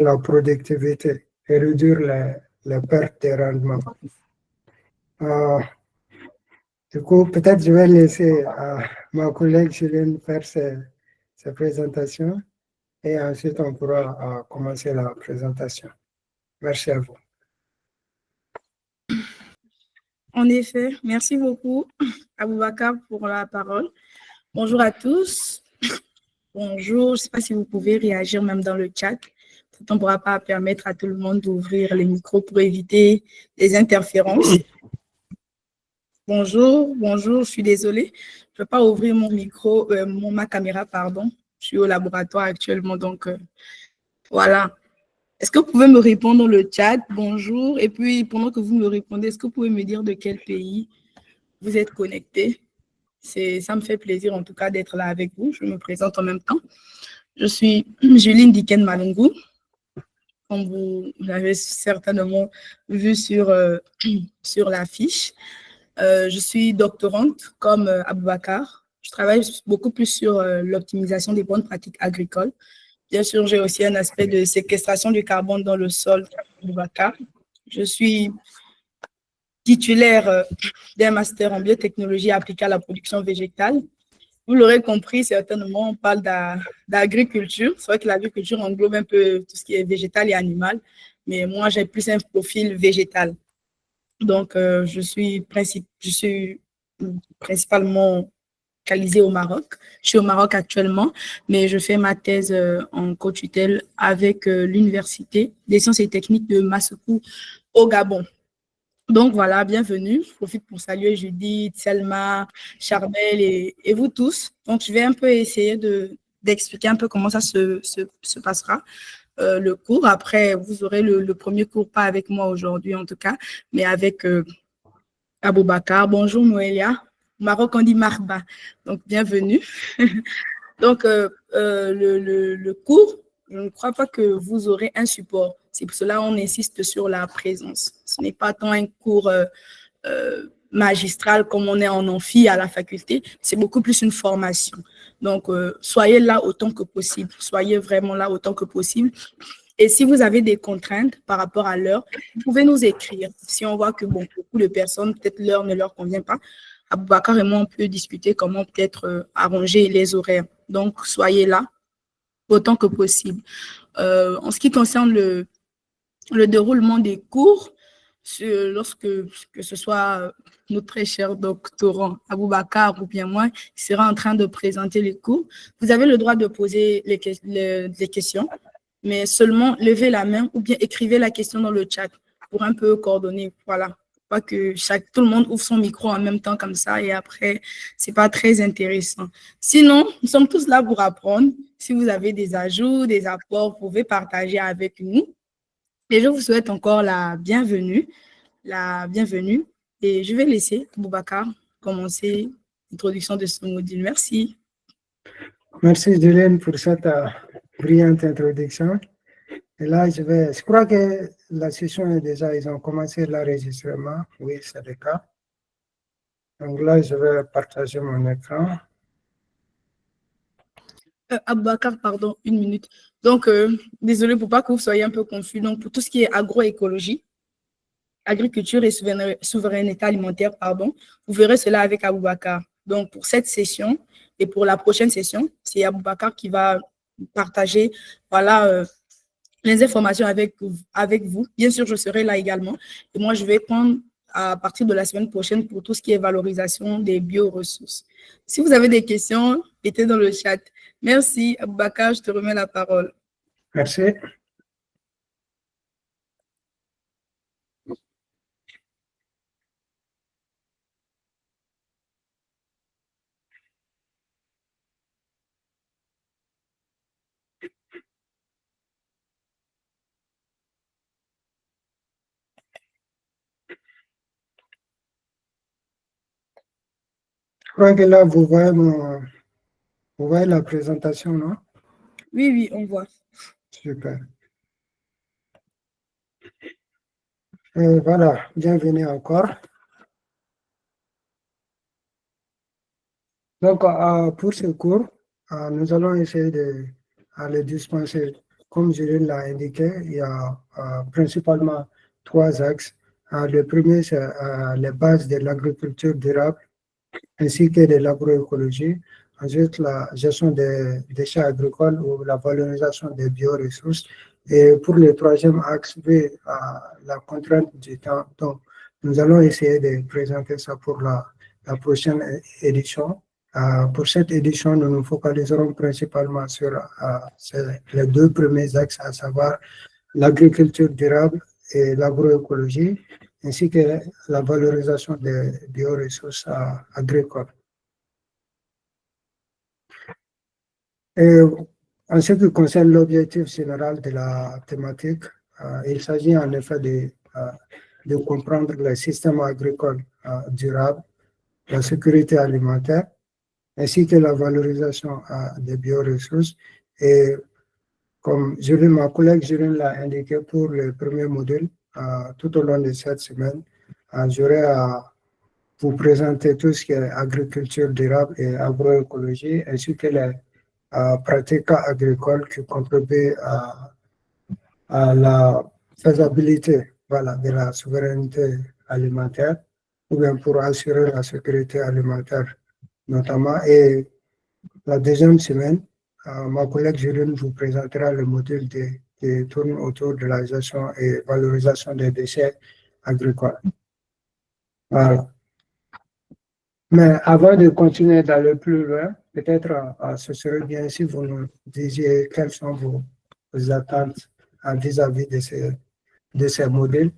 la productivité et réduire les pertes de rendement. Du coup, peut-être je vais laisser ma collègue Céline faire ses présentations et ensuite on pourra commencer la présentation. Merci à vous. En effet, merci beaucoup Aboubakar pour la parole. Bonjour à tous. Bonjour, je ne sais pas si vous pouvez réagir même dans le chat. On ne pourra pas permettre à tout le monde d'ouvrir les micros pour éviter les interférences. Bonjour, je suis désolée. Je ne peux pas ouvrir mon micro, ma caméra, pardon. Je suis au laboratoire actuellement, donc voilà. Est-ce que vous pouvez me répondre dans le chat? Bonjour. Et puis, pendant que vous me répondez, est-ce que vous pouvez me dire de quel pays vous êtes connecté? Ça me fait plaisir, en tout cas, d'être là avec vous. Je me présente en même temps. Je suis Juline Diken Malungu, comme vous l'avez certainement vu sur l'affiche. Je suis doctorante comme Aboubakar. Je travaille beaucoup plus sur l'optimisation des bonnes pratiques agricoles. Bien sûr, j'ai aussi un aspect de séquestration du carbone dans le sol Aboubakar. Je suis titulaire d'un master en biotechnologie appliquée à la production végétale. Vous l'aurez compris, certainement, on parle d'agriculture. C'est vrai que l'agriculture englobe un peu tout ce qui est végétal et animal, mais moi, j'ai plus un profil végétal. Donc, je suis principalement localisée au Maroc. Je suis au Maroc actuellement, mais je fais ma thèse en co-tutelle avec l'Université des sciences et techniques de Massoukou au Gabon. Donc voilà, bienvenue. Je profite pour saluer Judith, Selma, Charbel et vous tous. Donc je vais un peu essayer d'expliquer un peu comment ça se passera, le cours. Après, vous aurez le premier cours, pas avec moi aujourd'hui en tout cas, mais avec Aboubakar. Bonjour Noélia. Au Maroc, on dit Marba. Donc bienvenue. Donc le cours, je ne crois pas que vous aurez un support. C'est pour cela qu'on insiste sur la présence. Ce n'est pas tant un cours magistral comme on est en amphi à la faculté, c'est beaucoup plus une formation. Donc, soyez là autant que possible. Soyez vraiment là autant que possible. Et si vous avez des contraintes par rapport à l'heure, vous pouvez nous écrire. Si on voit que bon, beaucoup de personnes, peut-être l'heure ne leur convient pas, Aboubakar et moi, on peut discuter comment peut-être arranger les horaires. Donc, soyez là autant que possible. En ce qui concerne le déroulement des cours, lorsque que ce soit notre très cher doctorant Aboubakar ou bien moi, qui sera en train de présenter les cours, vous avez le droit de poser les questions, mais seulement levez la main ou bien écrivez la question dans le chat pour un peu coordonner. Voilà. Pas que tout le monde ouvre son micro en même temps comme ça et après, c'est pas très intéressant. Sinon, nous sommes tous là pour apprendre. Si vous avez des ajouts, des apports, vous pouvez partager avec nous. Et je vous souhaite encore la bienvenue. Et je vais laisser Aboubakar commencer l'introduction de ce module. Merci. Merci Julien pour cette brillante introduction. Et là, je crois que la session est déjà, ils ont commencé l'enregistrement. Oui, c'est le cas. Donc là, je vais partager mon écran. Aboubakar, pardon, une minute. Donc, désolé pour pas que vous soyez un peu confus. Donc, pour tout ce qui est agroécologie, agriculture et souveraineté alimentaire, pardon, vous verrez cela avec Aboubakar. Donc, pour cette session et pour la prochaine session, c'est Aboubakar qui va partager, voilà, les informations avec vous. Bien sûr, je serai là également. Et moi, je vais prendre à partir de la semaine prochaine pour tout ce qui est valorisation des bioressources. Si vous avez des questions, mettez dans le chat. Merci, Aboubakar, je te remets la parole. Merci. Je crois que là, vous voyez la présentation, non? Oui, on voit. Super. Et voilà, bienvenue encore. Donc, pour ce cours, nous allons essayer de le dispenser comme je l'a indiqué, il y a principalement trois axes. Le premier, c'est les bases de l'agriculture durable ainsi que de l'agroécologie. Ensuite, la gestion des déchets agricoles ou la valorisation des bioressources. Et pour le troisième axe, la contrainte du temps. Donc, nous allons essayer de présenter ça pour la prochaine édition. Pour cette édition, nous nous focaliserons principalement sur les deux premiers axes, à savoir l'agriculture durable et l'agroécologie, ainsi que la valorisation des bioressources agricoles. Et en ce qui concerne l'objectif général de la thématique, il s'agit en effet de comprendre le système agricole durable, la sécurité alimentaire, ainsi que la valorisation des bioressources. Et comme ma collègue Julien l'a indiqué pour le premier module, tout au long de cette semaine, j'aurai à vous présenter tout ce qui est agriculture durable et agroécologie, ainsi que les pratiques agricoles qui contribuent à la faisabilité de la souveraineté alimentaire, ou bien pour assurer la sécurité alimentaire notamment. Et la deuxième semaine, ma collègue Juline vous présentera le module qui tourne autour de la gestion et valorisation des déchets agricoles. Voilà. Mais avant de continuer d'aller plus loin, peut-être ce serait bien si vous nous disiez quelles sont vos attentes vis-à-vis de ces modèles.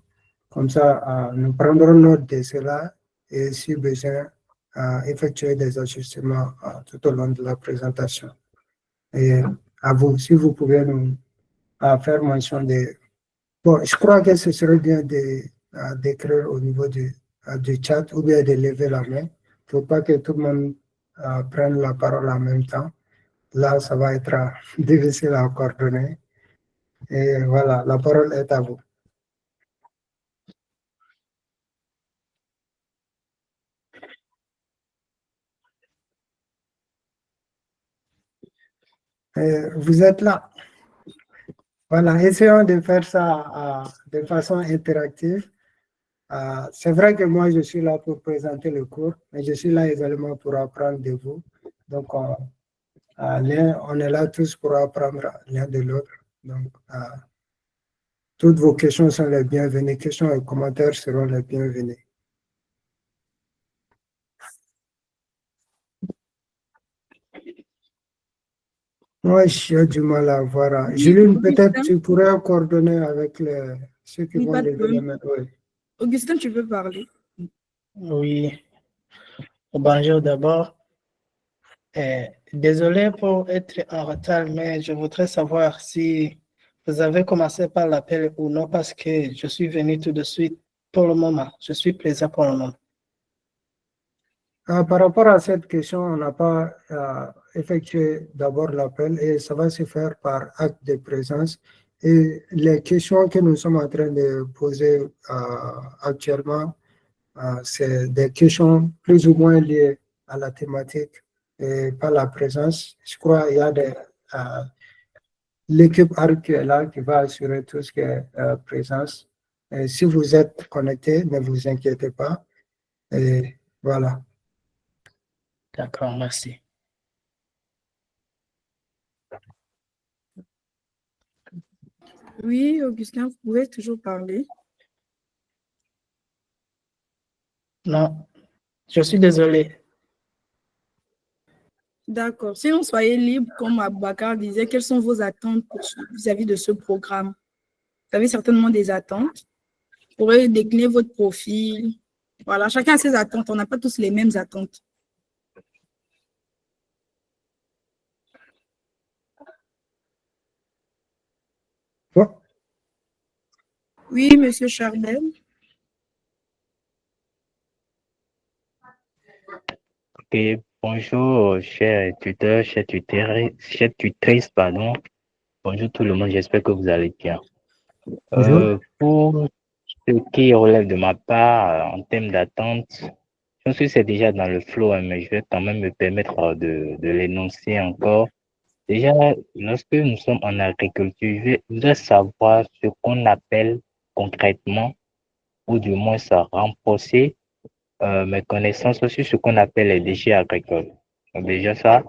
Comme ça, nous prendrons note de cela et si besoin, effectuer des ajustements tout au long de la présentation. Et à vous, si vous pouvez nous faire mention de... Bon, je crois que ce serait bien d'écrire au niveau du chat ou bien de lever la main. Il ne faut pas que tout le monde prenne la parole en même temps. Là, ça va être difficile à coordonner. Et voilà, la parole est à vous. Et vous êtes là. Voilà, essayons de faire ça de façon interactive. C'est vrai que moi, je suis là pour présenter le cours, mais je suis là également pour apprendre de vous. Donc, on est là tous pour apprendre l'un de l'autre. Donc, toutes vos questions sont les bienvenues. Questions et commentaires seront les bienvenus. Moi, j'ai du mal à voir. Oui, Juline, peut-être tu pourrais coordonner avec ceux qui oui, vont pas de lever les problème. mains. Oui. Augustin, tu peux parler. Oui, bonjour d'abord. Désolé pour être en retard, mais je voudrais savoir si vous avez commencé par l'appel ou non, parce que je suis venu tout de suite pour le moment. Je suis présent pour le moment. Par rapport à cette question, on n'a pas effectué d'abord l'appel et ça va se faire par acte de présence. Et les questions que nous sommes en train de poser actuellement, c'est des questions plus ou moins liées à la thématique et pas la présence. Je crois qu'il y a l'équipe ARC qui est là qui va assurer tout ce qui est présence. Et si vous êtes connecté, ne vous inquiétez pas. Et voilà. D'accord, merci. Oui, Augustin, vous pouvez toujours parler. Non, je suis désolé. D'accord. Sinon, soyez libre, comme Aboubacar disait, quelles sont vos attentes vis-à-vis de ce programme? Vous avez certainement des attentes. Vous pourrez décliner votre profil. Voilà, chacun a ses attentes. On n'a pas tous les mêmes attentes. Bon. Oui, Monsieur Charbel. Ok, bonjour, chers tuteurs, chers tutrices, pardon. Bonjour tout le monde, j'espère que vous allez bien. Pour ce qui relève de ma part, en termes d'attente, je pense que c'est déjà dans le flow, hein, mais je vais quand même me permettre de l'énoncer encore. Déjà, lorsque nous sommes en agriculture, je voudrais savoir ce qu'on appelle concrètement, ou du moins ça renforcer mes connaissances sur ce qu'on appelle les déchets agricoles. Donc déjà ça.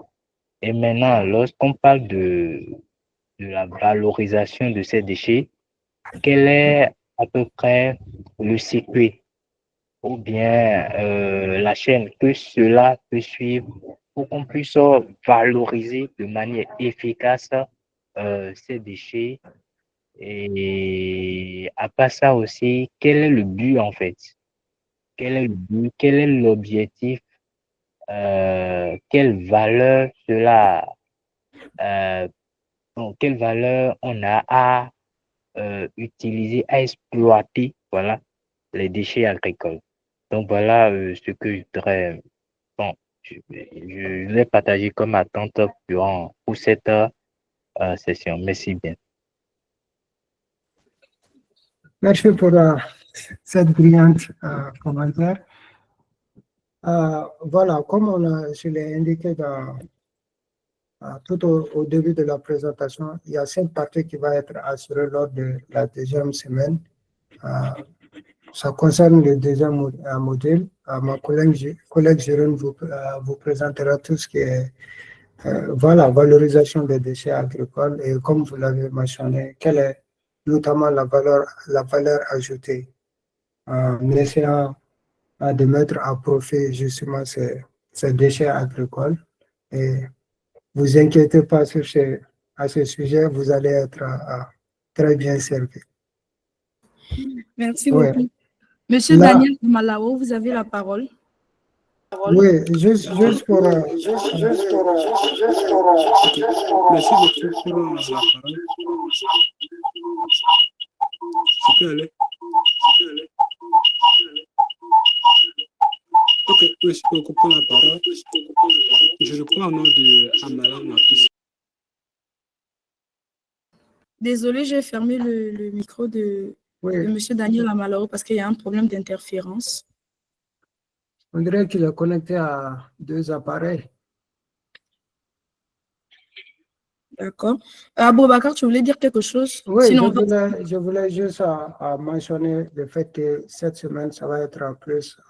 Et maintenant, lorsqu'on parle de la valorisation de ces déchets, quel est à peu près le circuit ou bien la chaîne que cela peut suivre pour qu'on puisse valoriser de manière efficace ces déchets. Et à part ça aussi, quel est le but en fait? Quel est le but? Quel est l'objectif? Quelle valeur cela, euh, bon, quelle valeur on a à utiliser, à exploiter, voilà, les déchets agricoles. Donc voilà ce que je voudrais, bon, je vais partager comme attente pour cette session. Merci bien. Merci pour cette brillante commentaire. Voilà, comme je l'ai indiqué tout au début de la présentation, il y a 5 parties qui vont être assurées lors de la deuxième semaine. Ça concerne le deuxième module. Ma collègue Jérôme vous présentera tout ce qui est voilà, valorisation des déchets agricoles et comme vous l'avez mentionné, quelle est notamment la valeur ajoutée en essayant de mettre à profit justement ces déchets agricoles. Et vous inquiétez pas à ce sujet, vous allez être très bien servi. Merci Ouais. beaucoup. Monsieur Là, Daniel Malao, vous avez la parole. oui, juste pour... Merci beaucoup pour la parole. Je peux aller. Ok, merci beaucoup pour la parole. Je reprends au nom de Amala Mapis. Désolée, j'ai fermé le micro de oui, Monsieur Daniel Malao parce qu'il y a un problème d'interférence. on dirait qu'il est connecté à 2 appareils. D'accord. Aboubacar, tu voulais dire quelque chose? Oui, Sinon, je voulais juste mentionner le fait que cette semaine, ça va être en plus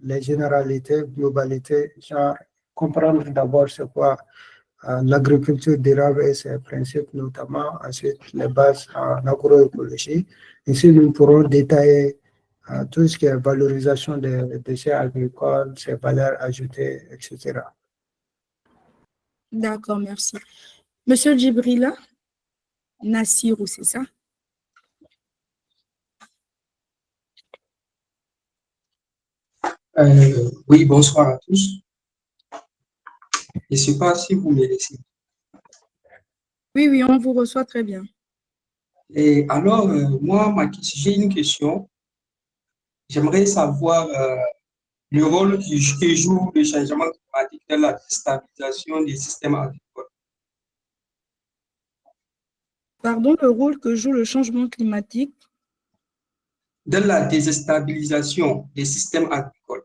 les généralités, globalités, genre comprendre d'abord c'est quoi l'agriculture durable et ses principes notamment, ensuite les bases en agroécologie. Ici, nous pourrons détailler tout ce qui est valorisation des déchets agricoles, ses valeurs ajoutées, etc. d'accord, merci. Monsieur Djibrila Nassirou, c'est ça? Oui, bonsoir à tous. Je ne sais pas si vous me laissez. Oui, oui, on vous reçoit très bien. Et alors, moi, j'ai une question. J'aimerais savoir le rôle que joue le changement climatique dans la stabilisation des systèmes agricoles. Pardon, le rôle que joue le changement climatique Dans la déstabilisation des systèmes agricoles.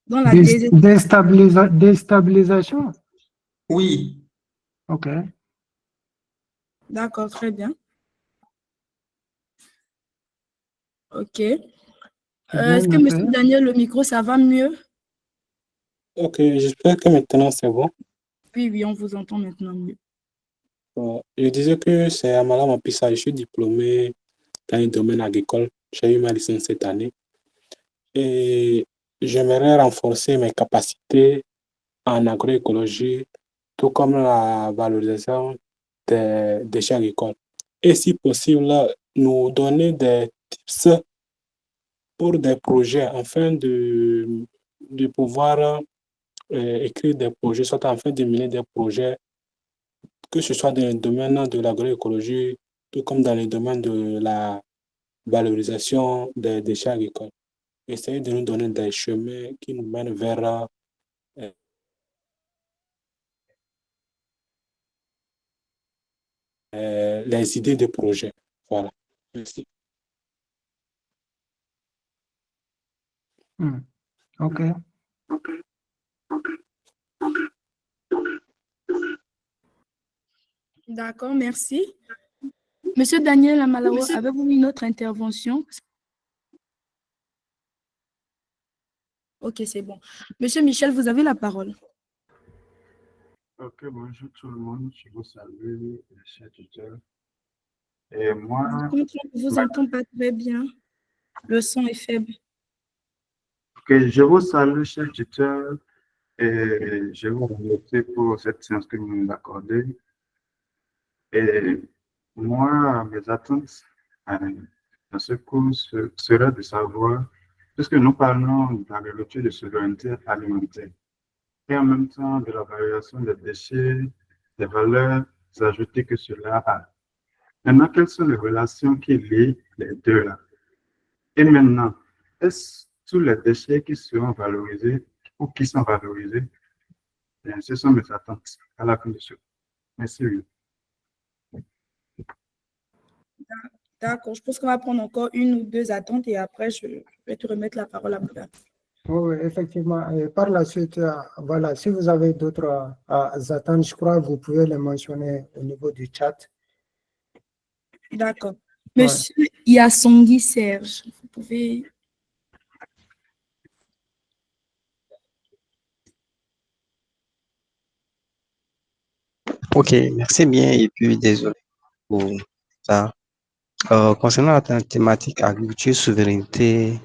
dans la Déstabilisation? Oui, OK. D'accord, très bien. OK. Bien Est-ce que noté. Monsieur Daniel, le micro, ça va mieux? Ok, j'espère que maintenant c'est bon. Oui, oui, on vous entend maintenant mieux. Je disais que c'est Amala Mapisa, je suis diplômé dans le domaine agricole. J'ai eu ma licence cette année et j'aimerais renforcer mes capacités en agroécologie, tout comme la valorisation des déchets agricoles. Et si possible, nous donner des tips pour des projets afin de pouvoir écrire des projets, soit afin de mener des projets, que ce soit dans le domaine de l'agroécologie, tout comme dans le domaine de la valorisation des déchets agricoles. Essayer de nous donner des chemins qui nous mènent vers les idées de projets. Voilà. Merci. OK. D'accord, merci. Monsieur Daniel Amalawa, avez-vous une autre intervention? Ok, c'est bon. Monsieur Michel, vous avez la parole. Ok, bonjour tout le monde, je vous salue, chers tuteurs. Et moi, On ne vous entend pas très bien. Le son est faible. ok, je vous salue, chers tuteurs, et je vous remercie pour cette séance que vous nous accordez. Et moi, mes attentes dans ce cours seraient de savoir, puisque nous parlons de l'agriculture de souveraineté alimentaire, et en même temps de la valorisation des déchets, des valeurs ajoutées que cela a. Maintenant, quelles sont les relations qui lient les deux là? Et maintenant, est-ce tous les déchets qui seront valorisés ou qui sont valorisés? Bien, ce sont mes attentes à la fin de ce. Merci. Oui. D'accord, je pense qu'on va prendre encore une ou deux attentes et après, je vais te remettre la parole à Bouddha. Oui, effectivement. Et par la suite, voilà, si vous avez d'autres attentes, je crois que vous pouvez les mentionner au niveau du chat. D'accord. Ouais. Monsieur Yassongui Serge, vous pouvez... Ok, merci bien et puis désolé pour ça. Concernant la thématique agriculture, souveraineté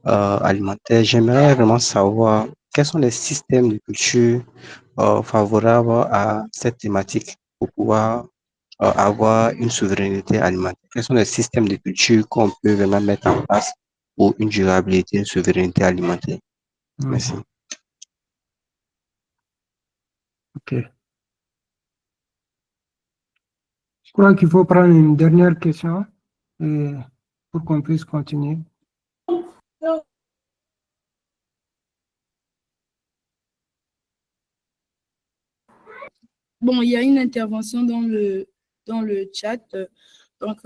alimentaire, j'aimerais vraiment savoir quels sont les systèmes de culture favorables à cette thématique pour pouvoir avoir une souveraineté alimentaire. Quels sont les systèmes de culture qu'on peut vraiment mettre en place pour une durabilité, une souveraineté alimentaire? Merci. OK. Je crois qu'il faut prendre une dernière question pour qu'on puisse continuer. Bon, il y a une intervention dans le chat. Donc,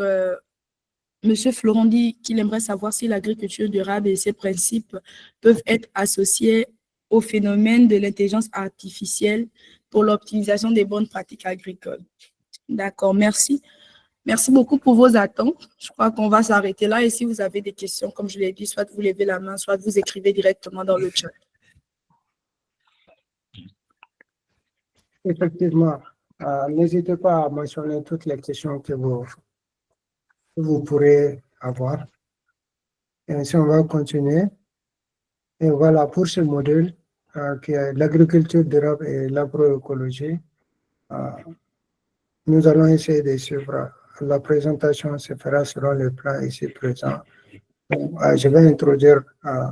Monsieur Florent dit qu'il aimerait savoir si l'agriculture durable et ses principes peuvent être associés au phénomène de l'intelligence artificielle pour l'optimisation des bonnes pratiques agricoles. D'accord, merci. Merci beaucoup pour vos attentes. Je crois qu'on va s'arrêter là. Et si vous avez des questions, comme je l'ai dit, soit vous levez la main, soit vous écrivez directement dans le chat. Effectivement, n'hésitez pas à mentionner toutes les questions que vous pourrez avoir. Et ainsi, on va continuer. Et voilà, pour ce modèle, qui est l'agriculture durable et l'agroécologie, nous allons essayer de suivre. La présentation se fera selon le plan ici présent. Je vais introduire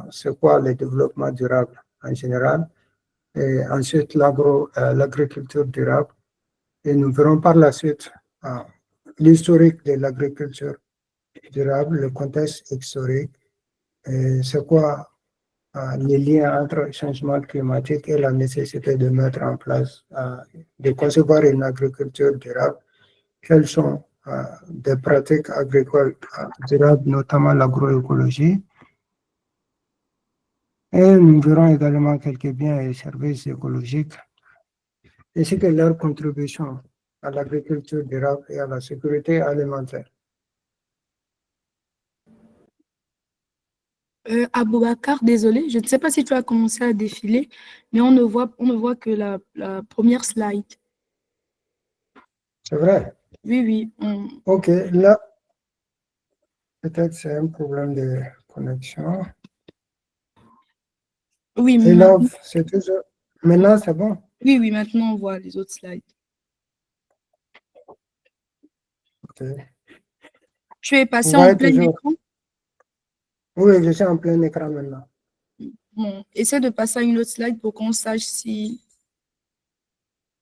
c'est quoi le développement durable en général, et ensuite l'agriculture durable. Et nous verrons par la suite l'historique de l'agriculture durable, le contexte historique, et c'est quoi les liens entre le changement climatique et la nécessité de mettre en place, de concevoir une agriculture durable. Quelles sont des pratiques agricoles durables, notamment l'agroécologie. Et nous verrons également quelques biens et services écologiques, ainsi que leur contribution à l'agriculture durable et à la sécurité alimentaire. Aboubacar, désolé, je ne sais pas si tu as commencé à défiler, mais on ne voit que la première slide. C'est vrai? Oui, oui. Ok, là, peut-être c'est un problème de connexion. Oui, Et là, c'est toujours... Maintenant, c'est bon? Oui, oui, maintenant on voit les autres slides. Ok. Tu es passé en plein écran? Oui, je suis en plein écran maintenant. Bon, essaie de passer à une autre slide pour qu'on sache si...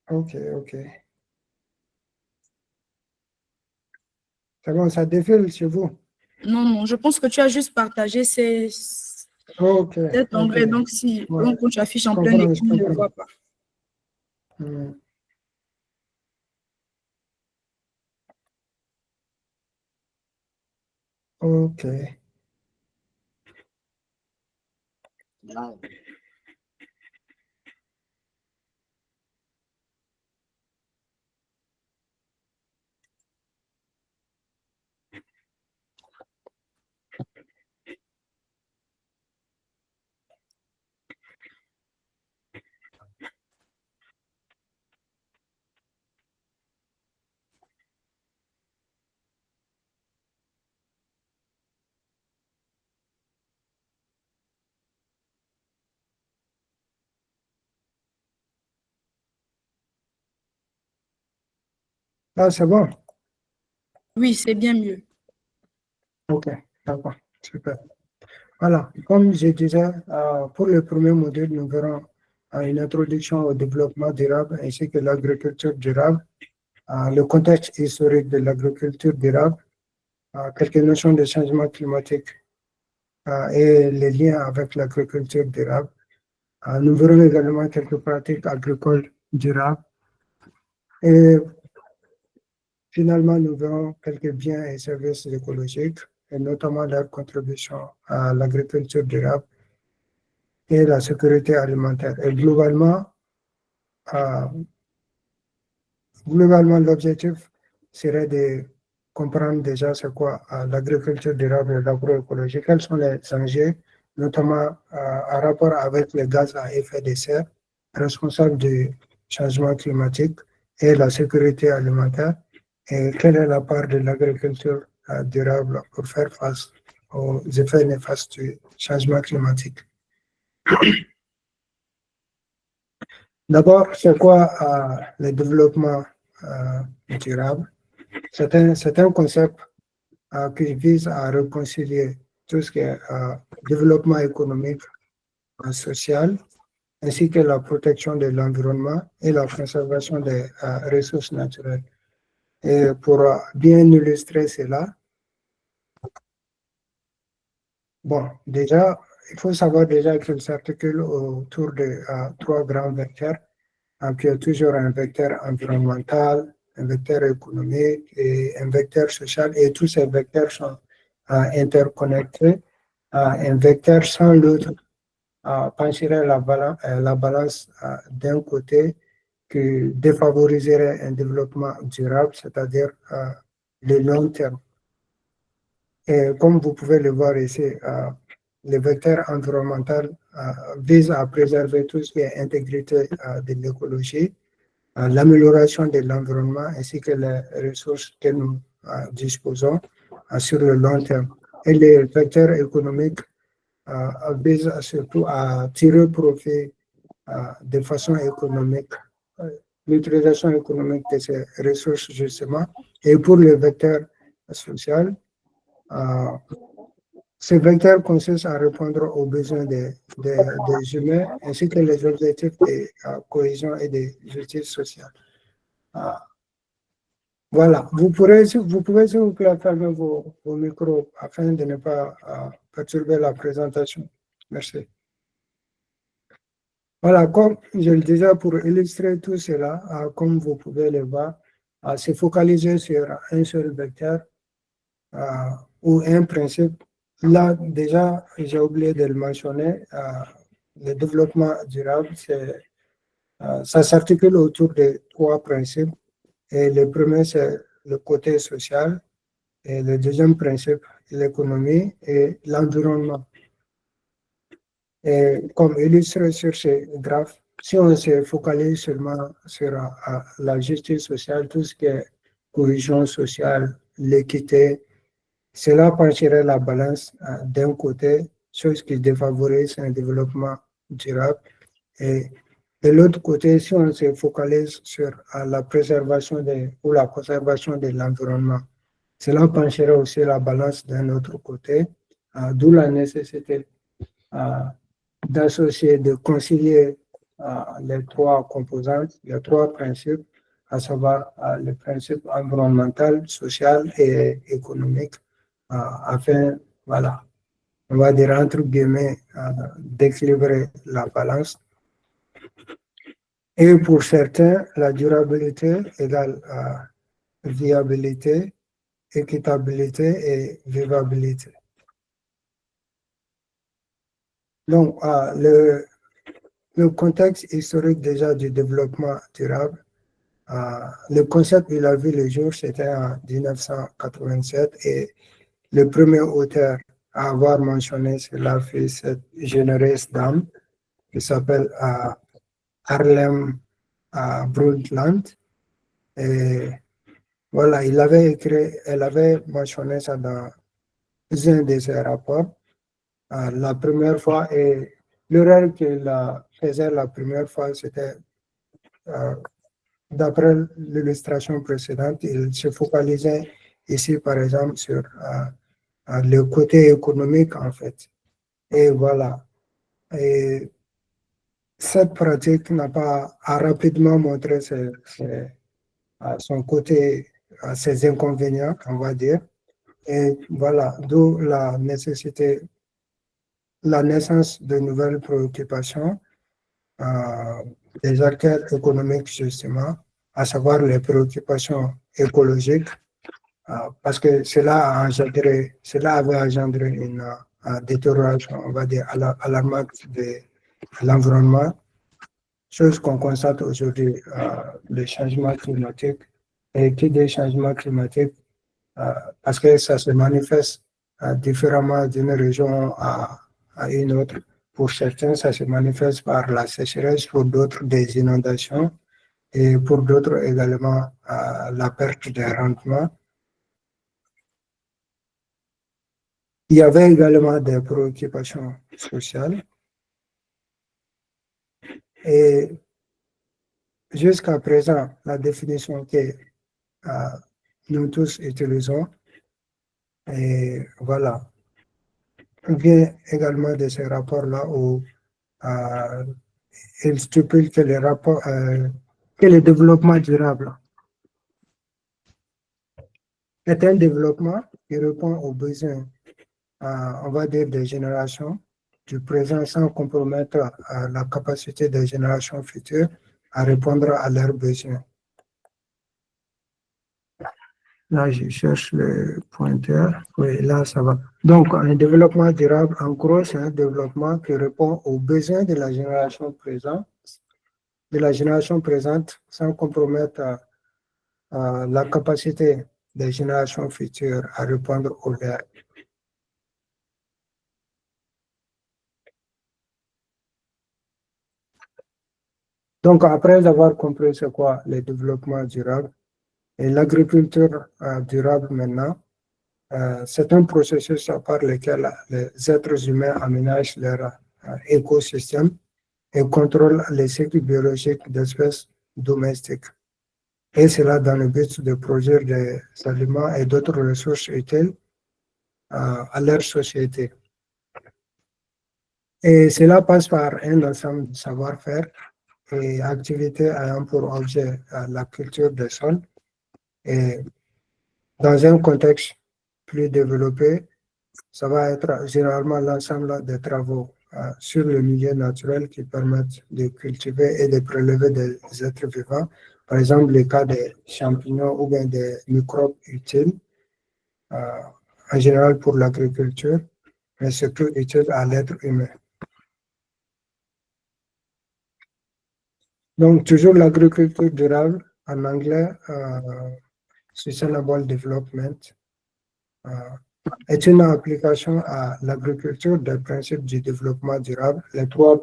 Ok. C'est bon, ça défile chez vous? Non, je pense que tu as juste partagé cet onglet. Donc, si quand tu affiches en plein écran, on ne le voit pas. Ok. Là, c'est bon. Oui, c'est bien mieux. OK, d'accord, super. Voilà, comme je disais, pour le premier module, nous verrons une introduction au développement durable ainsi que l'agriculture durable, le contexte historique de l'agriculture durable, quelques notions de changement climatique et les liens avec l'agriculture durable. Nous verrons également quelques pratiques agricoles durables et finalement, nous verrons quelques biens et services écologiques et notamment leur contribution à l'agriculture durable et la sécurité alimentaire. Et euh, globalement, l'objectif serait de comprendre déjà c'est quoi l'agriculture durable et l'agroécologie, quels sont les enjeux, notamment en rapport avec les gaz à effet de serre responsables du changement climatique et la sécurité alimentaire, et quelle est la part de l'agriculture durable pour faire face aux effets néfastes du changement climatique. D'abord, c'est quoi le développement durable? C'est un concept qui vise à réconcilier tout ce qui est développement économique, social, ainsi que la protection de l'environnement et la conservation des ressources naturelles. Et pour bien illustrer cela, bon, déjà, il faut savoir déjà qu'il s'articule autour de trois grands vecteurs, qui est toujours un vecteur environnemental, un vecteur économique et un vecteur social. Et tous ces vecteurs sont interconnectés. Un vecteur sans l'autre pencherait la balance d'un côté qui défavoriserait un développement durable, c'est-à-dire le long terme. Et comme vous pouvez le voir ici, le vecteur environnemental vise à préserver tout ce qui est intégrité de l'écologie, l'amélioration de l'environnement ainsi que les ressources que nous disposons sur le long terme. Et les vecteurs économiques visent surtout à tirer profit de façon économique, l'utilisation économique de ces ressources justement. Et pour le vecteur social, ce vecteur consiste à répondre aux besoins des humains ainsi que les objectifs de cohésion et de justice sociale. Voilà, vous pouvez s'il vous plaît fermer vos micros afin de ne pas perturber la présentation. Merci. Voilà, comme je le disais, pour illustrer tout cela, comme vous pouvez le voir, c'est focalisé sur un seul vecteur ou un principe. Là, déjà, j'ai oublié de le mentionner, le développement durable, ça s'articule autour de trois principes. Et le premier, c'est le côté social. Et le deuxième principe, l'économie et l'environnement. Et comme illustré sur ce graphe, si on se focalise seulement sur la justice sociale, tout ce qui est cohésion sociale, l'équité, cela pencherait la balance d'un côté, chose qui défavorise un développement durable. Et de l'autre côté, si on se focalise sur la préservation ou la conservation de l'environnement, cela pencherait aussi la balance d'un autre côté, d'où la nécessité d'associer, de concilier les trois composantes, les trois principes, à savoir le principe environnemental, social et économique, afin, voilà, on va dire entre guillemets, d'équilibrer la balance. Et pour certains, la durabilité égale viabilité, équitabilité et vivabilité. Donc, le contexte historique déjà du développement durable, le concept il a vu le jour, c'était en 1987 et le premier auteur à avoir mentionné cela fut cette généreuse dame qui s'appelle Harlem Brundtland. Et voilà, elle avait mentionné ça dans un de ses rapports la première fois et l'erreur qu'elle faisait la première fois, c'était d'après l'illustration précédente, il se focalisait ici, par exemple, sur le côté économique, en fait. Et voilà. Et cette pratique n'a pas rapidement montré son côté, ses inconvénients, on va dire. Et voilà, d'où la nécessité, la naissance de nouvelles préoccupations, des acteurs économiques, justement, à savoir les préoccupations écologiques, parce que cela avait engendré une détérioration, on va dire, alarmante de l'environnement, chose qu'on constate aujourd'hui, le changement climatique. Et qui dit changement climatique, parce que ça se manifeste différemment d'une région à une autre. Pour certains, ça se manifeste par la sécheresse, pour d'autres, des inondations, et pour d'autres également la perte de rendement. Il y avait également des préoccupations sociales. Et jusqu'à présent, la définition que nous tous utilisons, et voilà, vient également de ces rapports-là où il stipule que que le développement durable est un développement qui répond aux besoins, on va dire, des générations du présent sans compromettre la capacité des générations futures à répondre à leurs besoins. Là, je cherche le pointeur. Oui, là, ça va. Donc, un développement durable, en gros, c'est un développement qui répond aux besoins de la génération présente, sans compromettre la capacité des générations futures à répondre aux leurs. Donc, après avoir compris c'est quoi le développement durable et l'agriculture durable maintenant, c'est un processus par lequel les êtres humains aménagent leur écosystème et contrôlent les cycles biologiques d'espèces domestiques. Et cela dans le but de produire des aliments et d'autres ressources utiles à leur société. Et cela passe par un ensemble de savoir-faire et activités ayant pour objet la culture des sols. Et dans un contexte plus développé, ça va être généralement l'ensemble des travaux sur le milieu naturel qui permettent de cultiver et de prélever des êtres vivants. Par exemple, le cas des champignons ou bien des microbes utiles, en général pour l'agriculture, mais surtout utiles à l'être humain. Donc, toujours l'agriculture durable, en anglais, Sustainable Development, est une application à l'agriculture des principes du développement durable, les trois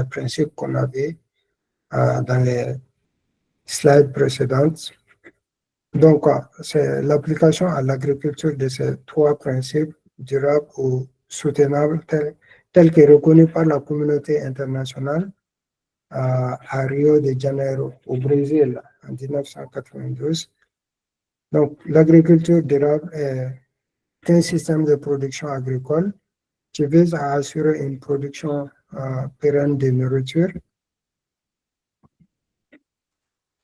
principes qu'on avait dans les slides précédentes. Donc, c'est l'application à l'agriculture de ces trois principes durables ou soutenables tels que reconnus par la communauté internationale à Rio de Janeiro, au Brésil, en 1992. Donc, l'agriculture durable est un système de production agricole qui vise à assurer une production pérenne de nourriture,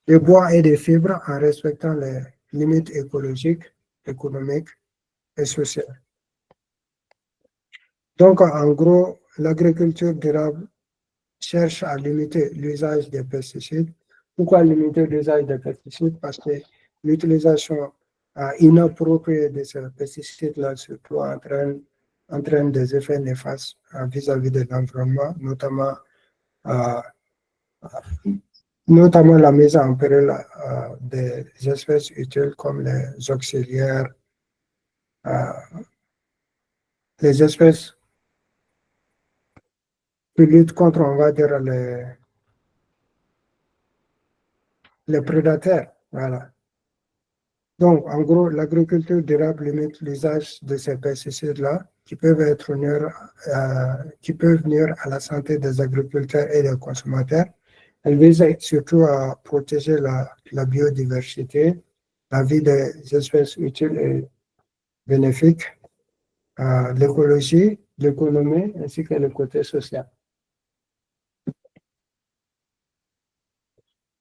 de bois et de fibres en respectant les limites écologiques, économiques et sociales. Donc, en gros, l'agriculture durable cherche à limiter l'usage des pesticides. Pourquoi limiter l'usage des pesticides? Parce que l'utilisation inappropriée de ces pesticides-là surtout entraîne des effets néfastes vis-à-vis de l'environnement, notamment la mise en péril des espèces utiles comme les auxiliaires, les espèces qui luttent contre, on va dire, les prédateurs. Voilà. Donc, en gros, l'agriculture durable limite l'usage de ces pesticides-là qui peuvent nuire à la santé des agriculteurs et des consommateurs, Elle vise surtout à protéger la biodiversité, la vie des espèces utiles et bénéfiques, l'écologie, l'économie ainsi que le côté social.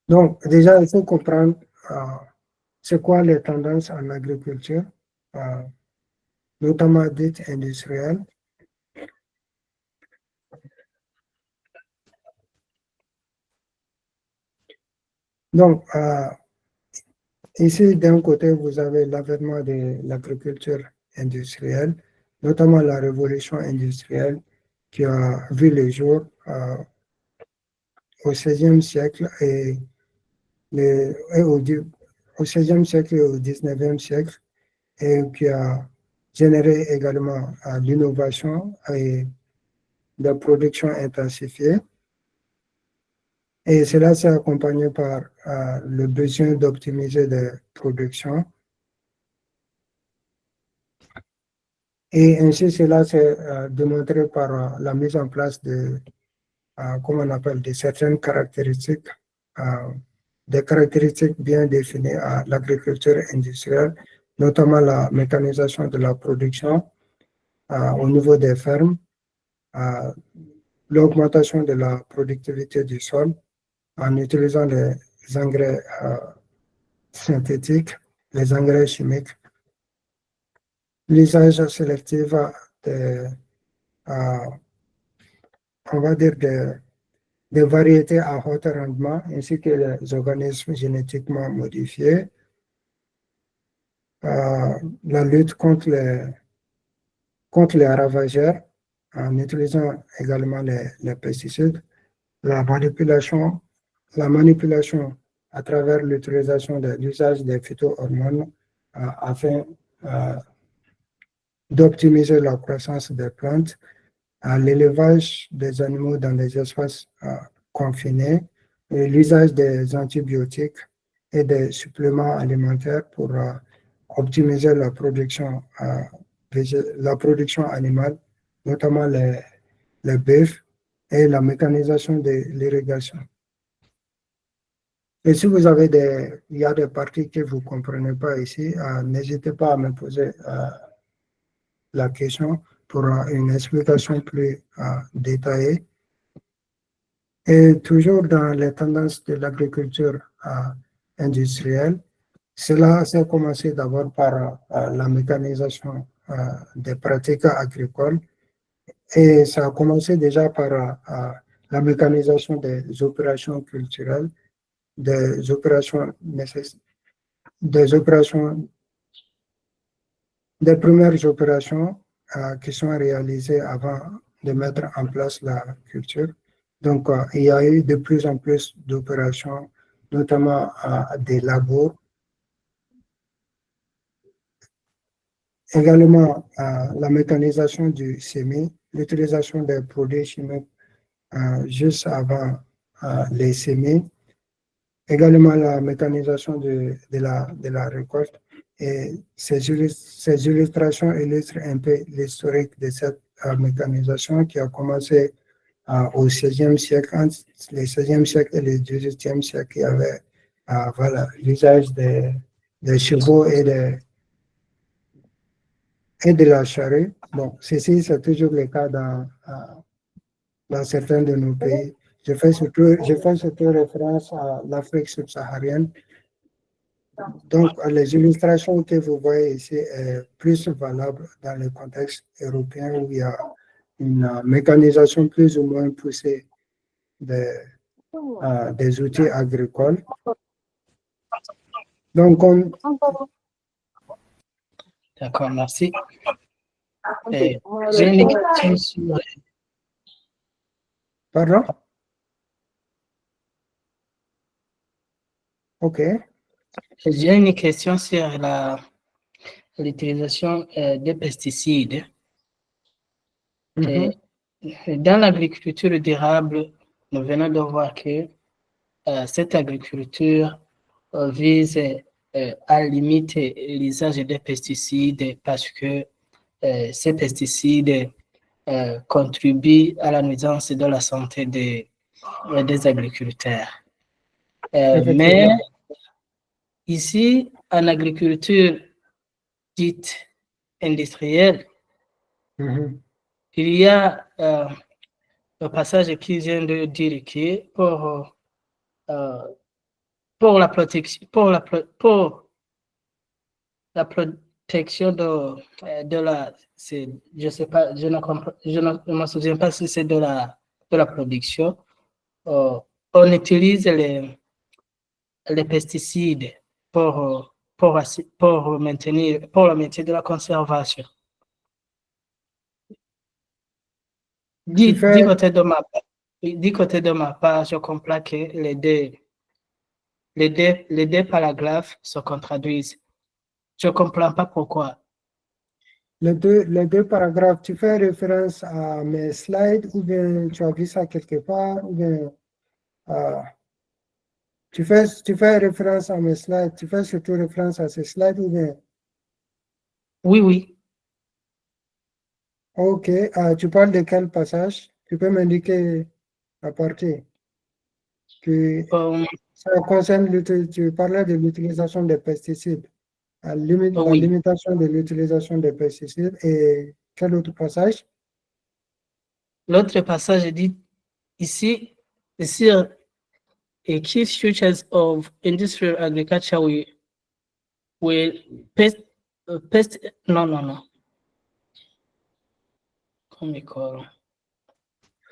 Donc, déjà, il faut comprendre c'est quoi les tendances en agriculture, notamment dites industrielles. Donc, ici, d'un côté, vous avez l'avènement de l'agriculture industrielle, notamment la révolution industrielle qui a vu le jour au XVIe siècle et au XVIe siècle et au XIXe siècle, et qui a généré également l'innovation et la production intensifiée. Et cela s'est accompagné par le besoin d'optimiser les productions. Et ainsi, cela s'est démontré par la mise en place de, comment on appelle, de certaines caractéristiques, des caractéristiques bien définies à l'agriculture industrielle, notamment la mécanisation de la production au niveau des fermes, l'augmentation de la productivité du sol en utilisant les engrais synthétiques, les engrais chimiques, l'usage sélectif on va dire des variétés à haut rendement, ainsi que les organismes génétiquement modifiés, la lutte contre les ravageurs, en utilisant également les pesticides, la manipulation à travers l'utilisation de l'usage des phytohormones afin d'optimiser la croissance des plantes, l'élevage des animaux dans des espaces confinés, et l'usage des antibiotiques et des suppléments alimentaires pour optimiser la production animale, notamment les bœufs, et la mécanisation de l'irrigation. Et si vous avez il y a des parties que vous ne comprenez pas ici, n'hésitez pas à me poser la question pour une explication plus détaillée. Et toujours dans les tendances de l'agriculture industrielle, cela s'est commencé d'abord par la mécanisation des pratiques agricoles, et ça a commencé déjà par la mécanisation des opérations culturelles, des premières opérations qui sont réalisées avant de mettre en place la culture. Donc, il y a eu de plus en plus d'opérations, notamment des labos. Également, la mécanisation du semis, l'utilisation des produits chimiques juste avant les semis. Également, la mécanisation de la récolte. Et ces illustrations illustrent un peu l'historique de cette mécanisation qui a commencé au XVIe siècle. Entre le XVIe siècle et le XVIIIe siècle, il y avait l'usage des chevaux et de la charrue. Bon, ceci, c'est toujours le cas dans certains de nos pays. Je fais surtout référence à l'Afrique subsaharienne. Donc, les illustrations que vous voyez ici sont plus valables dans le contexte européen où il y a une mécanisation plus ou moins poussée des outils agricoles. Donc, D'accord, merci. J'ai une question sur... Pardon? OK. J'ai une question sur l'utilisation des pesticides. Dans l'agriculture durable, nous venons de voir que cette agriculture vise à limiter l'usage des pesticides parce que ces pesticides contribuent à la nuisance de la santé des des agriculteurs. Effectivement. Mais ici, en agriculture dite industrielle, Mhm. il y a le passage qui vient de dire que pour la protection, pour la protection de la, je sais pas, je ne me souviens pas si c'est de la production, on utilise les pesticides pour le maintien de la conservation. Du côté de ma part, je comprends que les deux paragraphes se contradisent. Je ne comprends pas pourquoi. Les deux paragraphes, tu fais référence à mes slides ou bien tu as vu ça quelque part ou bien tu fais référence à mes slides, tu fais surtout référence à ces slides ou bien? Oui, oui. Ok, tu parles de quel passage? Tu peux m'indiquer la partie que ça concerne, tu parlais de l'utilisation des pesticides, la Oui. limitation de l'utilisation des pesticides et quel autre passage? L'autre passage dit ici, a key features of industrial agriculture will non.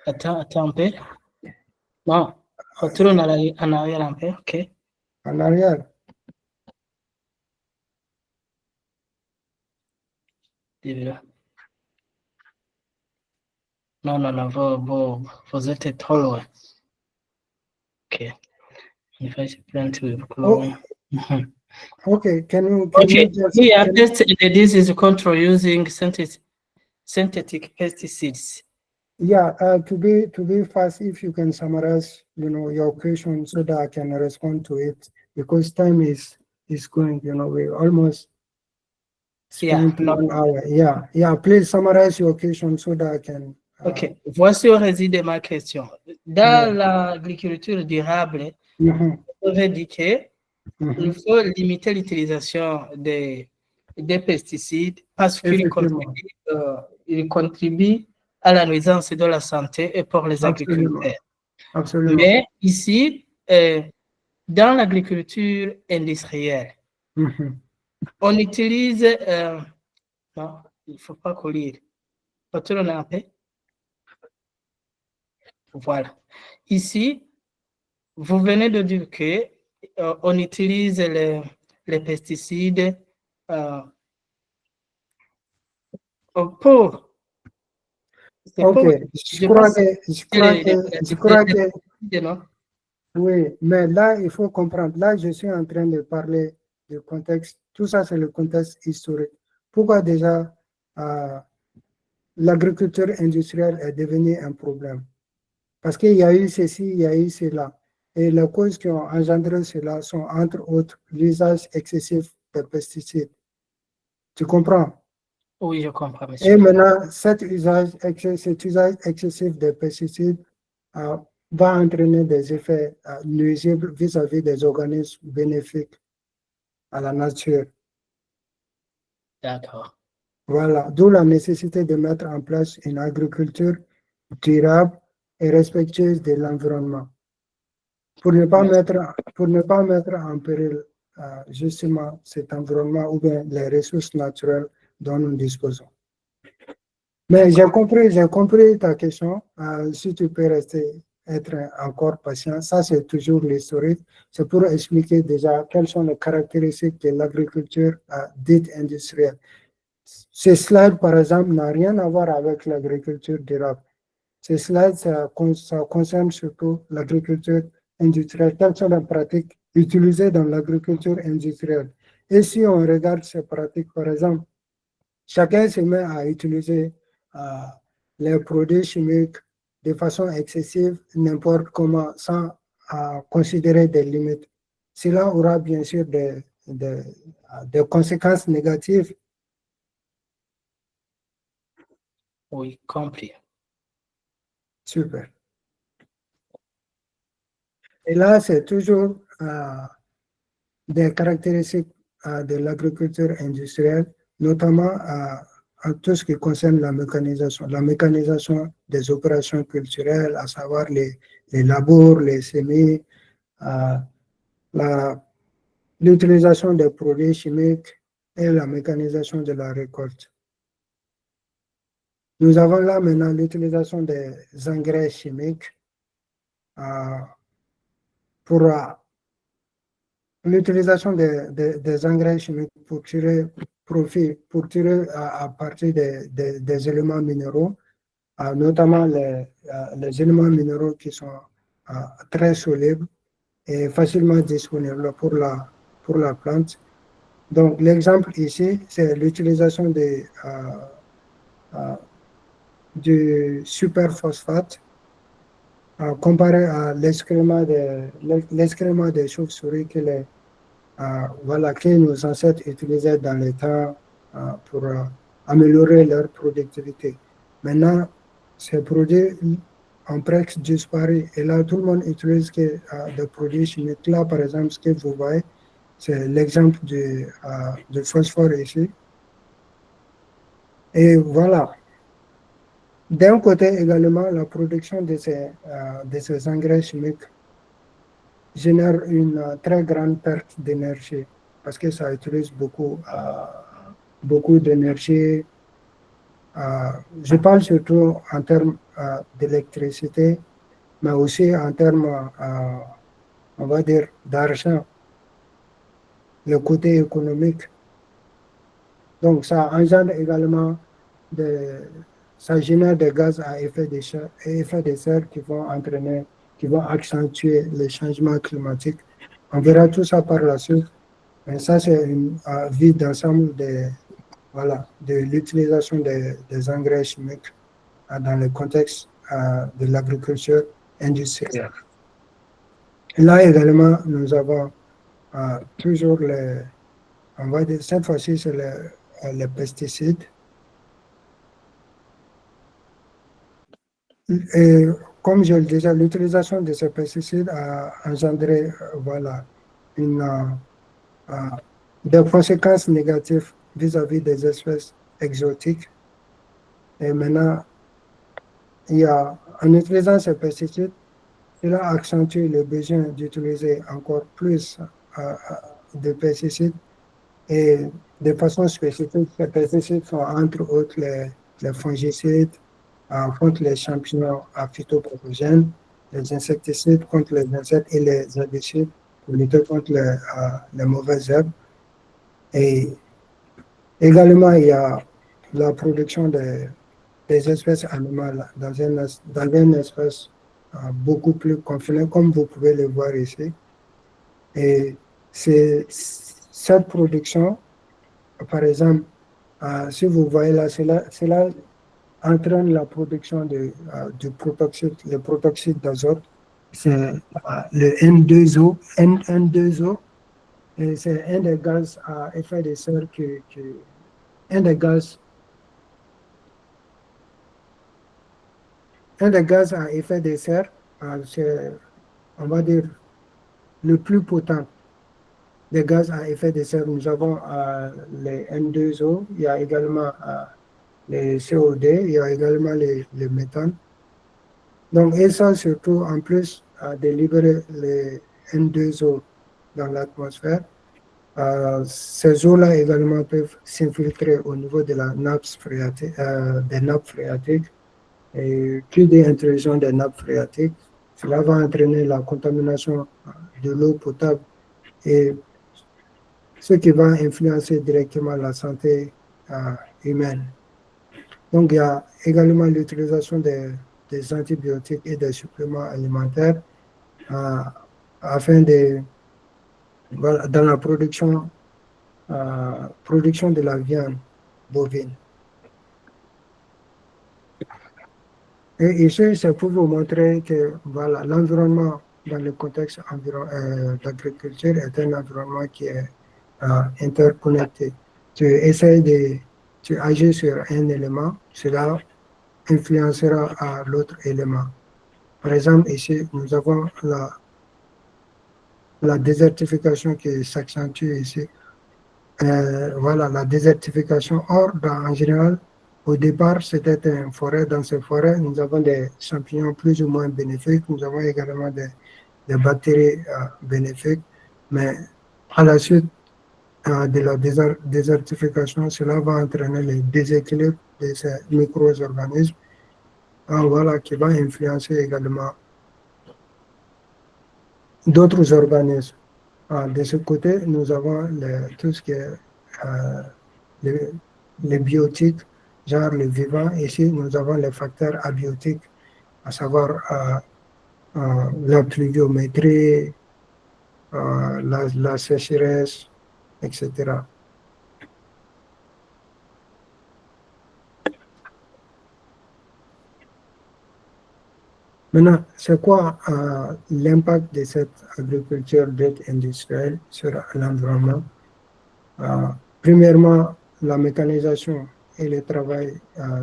Attends un peu. Non, retourne en arrière un peu, ok. En arrière. Non, vous êtes trop loin. Ok. If I plan to Okay, can you Okay, just we are testing the disease control using synthetic pesticides. Yeah, to be fast, if you can summarize, your question so that I can respond to it because time is going. We almost spent 1 hour. Yeah. Please summarize your question so that I can. Ok, voici où réside ma question. Dans l'agriculture durable, Mhm. on aurait dit qu'il Mhm. faut limiter l'utilisation des pesticides parce qu'ils Effectivement. contribuent à la nuisance de la santé et pour les Absolument. agriculteurs. Absolument. Mais ici, dans l'agriculture industrielle, Mhm. on utilise... non, il ne faut pas courir. Retourne un peu. Voilà. Ici, vous venez de dire que on utilise les pesticides pour... Ok, je crois que, oui, mais là, il faut comprendre. Là, je suis en train de parler du contexte. Tout ça, c'est le contexte historique. Pourquoi déjà l'agriculture industrielle est devenue un problème? Parce qu'il y a eu ceci, il y a eu cela. Et les causes qui ont engendré cela sont, entre autres, l'usage excessif des pesticides. Tu comprends? Oui, je comprends, monsieur. Et maintenant, cet usage excessif des pesticides va entraîner des effets nuisibles vis-à-vis des organismes bénéfiques à la nature. D'accord. Voilà, d'où la nécessité de mettre en place une agriculture durable et respectueuse de l'environnement pour ne pas mettre en péril justement cet environnement ou bien les ressources naturelles dont nous disposons. Mais j'ai compris ta question. Si tu peux être encore patient, ça c'est toujours l'historique. C'est pour expliquer déjà quelles sont les caractéristiques de l'agriculture dite industrielle. Ce slide, par exemple, n'a rien à voir avec l'agriculture durable. Ce slide, ça concerne surtout l'agriculture industrielle. Quelles sont les pratiques utilisées dans l'agriculture industrielle? Et si on regarde ces pratiques, par exemple, chacun se met à utiliser les produits chimiques de façon excessive, n'importe comment, sans considérer des limites. Cela aura bien sûr des conséquences négatives. Oui, compris. Super. Et là, c'est toujours des caractéristiques de l'agriculture industrielle, notamment à tout ce qui concerne la mécanisation des opérations culturelles, à savoir les labours, les semis, l'utilisation des produits chimiques et la mécanisation de la récolte. Nous avons là maintenant l'utilisation des engrais chimiques pour l'utilisation des engrais chimiques pour tirer profit, pour tirer à partir des éléments minéraux, notamment les éléments minéraux qui sont très solubles et facilement disponibles pour la plante. Donc, l'exemple ici, c'est l'utilisation du superphosphate comparé à l'excrément des chauves-souris que nos ancêtres utilisaient dans les temps pour améliorer leur productivité. Maintenant, ces produits ont presque disparu. Et là, tout le monde utilise des produits chimiques. Là, par exemple, ce que vous voyez, c'est l'exemple du phosphore ici. Et voilà. D'un côté également, la production de ces engrais chimiques génère une très grande perte d'énergie parce que ça utilise beaucoup d'énergie. Je parle surtout en termes d'électricité, mais aussi en termes, on va dire, d'argent, le côté économique. Donc, ça engendre également ça génère des gaz à effet de serre qui vont accentuer les changements climatiques. On verra tout ça par la suite. Mais ça, c'est une vue d'ensemble de l'utilisation des engrais chimiques dans le contexte de l'agriculture industrielle. Là également, nous avons toujours on va dire, cette fois-ci, c'est les pesticides. Et comme je le disais, l'utilisation de ces pesticides a engendré des conséquences négatives vis-à-vis des espèces exotiques. Et maintenant, en utilisant ces pesticides, cela accentue le besoin d'utiliser encore plus de pesticides. Et de façon spécifique, ces pesticides sont entre autres les fongicides, contre les champignons phytopathogènes, les insecticides contre les insectes et les herbicides pour lutter contre les mauvaises herbes. Et également, il y a la production des espèces animales dans un espace beaucoup plus confiné, comme vous pouvez le voir ici. Et cette production, par exemple, si vous voyez là, cela entraîne la production du protoxyde d'azote. C'est le N2O. N2O, et c'est un des gaz à effet de serre un des gaz à effet de serre, c'est, on va dire, le plus potent des gaz à effet de serre. Nous avons les N2O, il y a également les CO2, il y a également le méthane. Donc, et ça, surtout, en plus de libérer les N2O dans l'atmosphère, ces eaux-là également peuvent s'infiltrer au niveau de la nappe phréatique, des nappes phréatiques. Et plus d'intrusion des nappes phréatiques, cela va entraîner la contamination de l'eau potable et ce qui va influencer directement la santé humaine. Donc, il y a également l'utilisation des antibiotiques et des suppléments alimentaires afin dans la production de la viande bovine. Et ici, c'est pour vous montrer que l'environnement dans le contexte d'agriculture est un environnement qui est interconnecté. Tu agis sur un élément, cela influencera à l'autre élément. Par exemple, ici, nous avons la désertification qui s'accentue ici. Voilà, la désertification. Or, en général, au départ, c'était une forêt. Dans ces forêts, nous avons des champignons plus ou moins bénéfiques. Nous avons également des bactéries bénéfiques. Mais à la suite de la désertification, cela va entraîner le déséquilibre de ces micro-organismes, voilà, qui va influencer également d'autres organismes. De ce côté, nous avons tout ce qui est les biotiques, genre les vivants. Ici, nous avons les facteurs abiotiques, à savoir la pluviométrie, la sécheresse, etc. Maintenant, c'est quoi l'impact de cette agriculture dite industrielle sur l'environnement? Premièrement, la mécanisation et le travail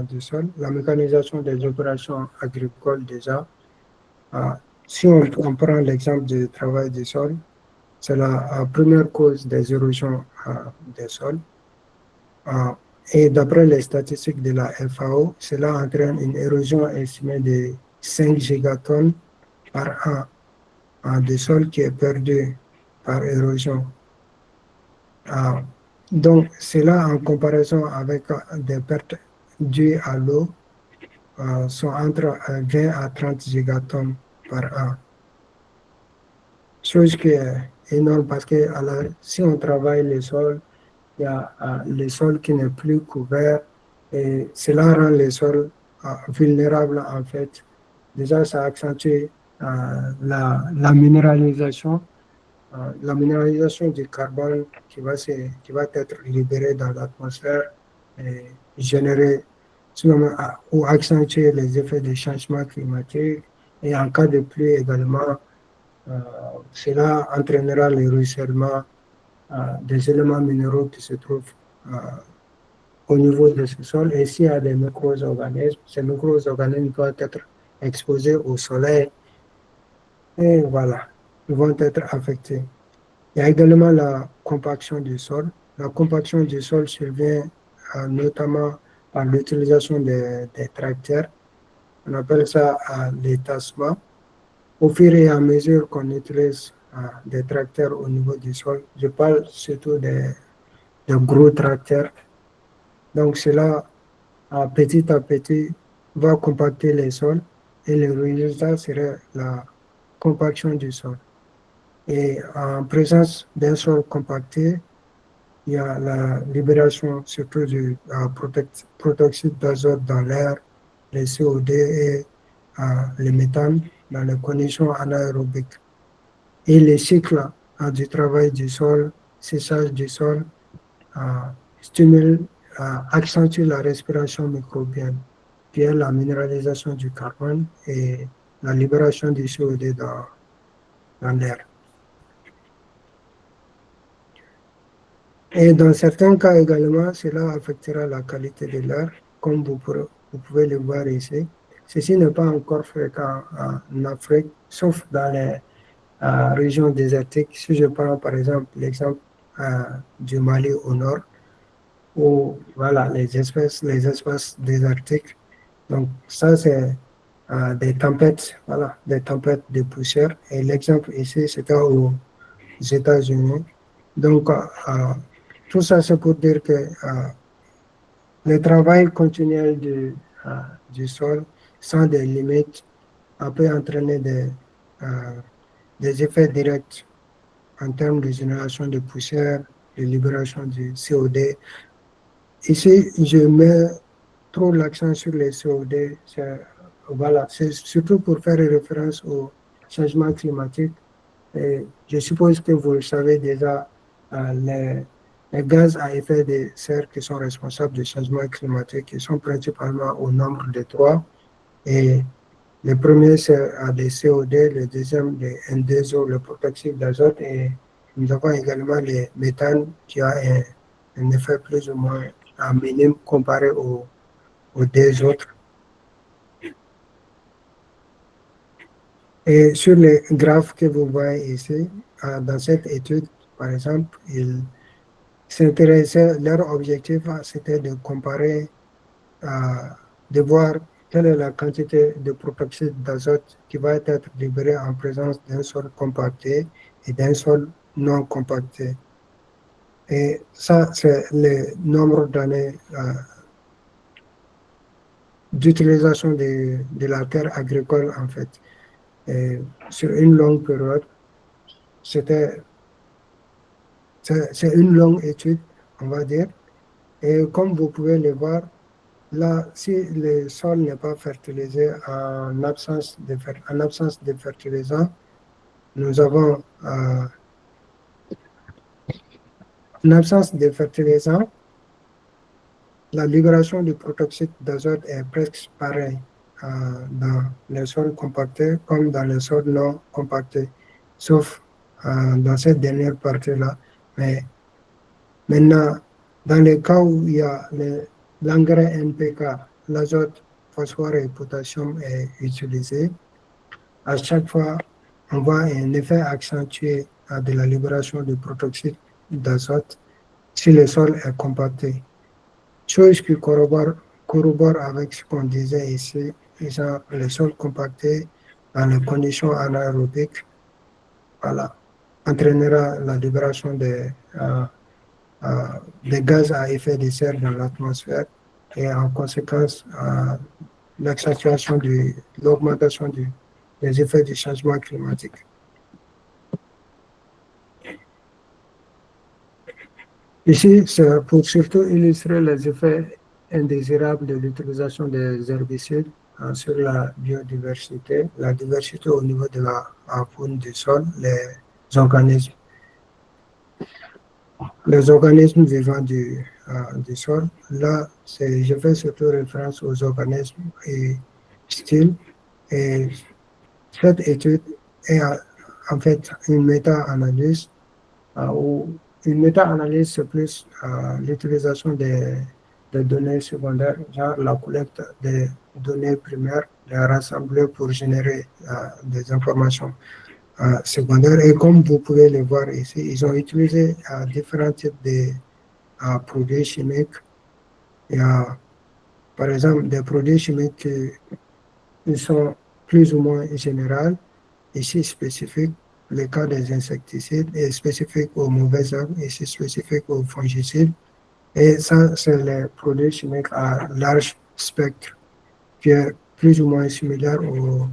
du sol, la mécanisation des opérations agricoles déjà. Si on prend l'exemple du travail du sol, c'est la première cause des érosions des sols. Et d'après les statistiques de la FAO, cela entraîne une érosion estimée de 5 gigatonnes par an de sol qui est perdu par érosion. Donc, cela en comparaison avec des pertes dues à l'eau sont entre 20 à 30 gigatonnes par an. Chose qui est énorme parce que si on travaille les sols, il y a le sol qui n'est plus couvert et cela rend les sols vulnérables en fait. Déjà, ça accentue la minéralisation du carbone qui va être libéré dans l'atmosphère et générer ou accentuer les effets des changements climatiques. Et en cas de pluie également, cela entraînera le ruissellement des éléments minéraux qui se trouvent au niveau de ce sol. Et s'il y a des micro-organismes, ces micro-organismes doivent être exposés au soleil et voilà, ils vont être affectés. Il y a également la compaction du sol. La compaction du sol survient notamment par l'utilisation des tracteurs. On appelle ça les tassements. Au fur et à mesure qu'on utilise des tracteurs au niveau du sol, je parle surtout des gros tracteurs. Donc cela, petit à petit, va compacter les sols et le résultat serait la compaction du sol. Et en présence d'un sol compacté, il y a la libération surtout du protoxyde d'azote dans l'air, les CO2 et le méthane dans les conditions anaérobiques. Et les cycles du travail du sol, séchage du sol, accentue la respiration microbienne, qui est la minéralisation du carbone et la libération du CO2 dans l'air. Et dans certains cas également, cela affectera la qualité de l'air, comme vous pouvez le voir ici. Ceci n'est pas encore fréquent en Afrique, sauf dans les régions désertiques. Si je prends par exemple l'exemple du Mali au nord, où voilà, les espaces désertiques. Donc ça, c'est des tempêtes, voilà, des tempêtes de poussière. Et l'exemple ici, c'était aux États-Unis. Donc, tout ça, c'est pour dire que le travail continuel du sol, sans des limites, peut entraîner des effets directs en termes de génération de poussière, de libération du CO2. Ici, je mets trop l'accent sur les CO2. Voilà, c'est surtout pour faire référence au changement climatique. Et je suppose que vous le savez déjà, les gaz à effet de serre qui sont responsables du changement climatique, qui sont principalement au nombre de 3. Et le premier, c'est les CO2, le deuxième, le N2O, le protoxyde d'azote, et nous avons également le méthane qui a un effet plus ou moins minime comparé aux deux autres. Et sur les graphes que vous voyez ici, dans cette étude, par exemple, ils s'intéressaient, leur objectif, c'était de comparer, de voir quelle est la quantité de protoxyde d'azote qui va être libérée en présence d'un sol compacté et d'un sol non compacté. Et ça, c'est le nombre d'années d'utilisation de la terre agricole, en fait. Et sur une longue période, c'est une longue étude, on va dire. Et comme vous pouvez le voir, là, si le sol n'est pas fertilisé en absence de fertilisants, nous avons en absence de fertilisants, la libération du protoxyde d'azote est presque pareille dans les sols compactés comme dans les sols non compactés, sauf dans cette dernière partie-là. Mais maintenant, dans les cas où il y a l'engrais NPK, l'azote, phosphore et potassium est utilisé, à chaque fois, on voit un effet accentué de la libération du protoxyde d'azote si le sol est compacté. Chose qui corrobore avec ce qu'on disait ici, le sol compacté dans les conditions anaérobiques, voilà, entraînera la libération des gaz à effet de serre dans l'atmosphère et en conséquence l'accentuation de l'augmentation des effets du changement climatique. Ici, c'est pour surtout illustrer les effets indésirables de l'utilisation des herbicides sur la biodiversité, la diversité au niveau de la faune du sol, les organismes vivants du sol. Là, je fais surtout référence aux organismes et styles. Et cette étude est en fait une méta-analyse où une méta-analyse, c'est plus l'utilisation des données secondaires, genre la collecte des données primaires, les rassembler pour générer des informations secondaires. Et comme vous pouvez le voir ici, ils ont utilisé différents types de produits chimiques. Il y a, par exemple, des produits chimiques qui sont plus ou moins généraux, ici spécifiques. Le cas des insecticides est spécifique aux mauvaises herbes, ici spécifique aux fongicides. Et ça, c'est les produits chimiques à large spectre, qui est plus ou moins similaire aux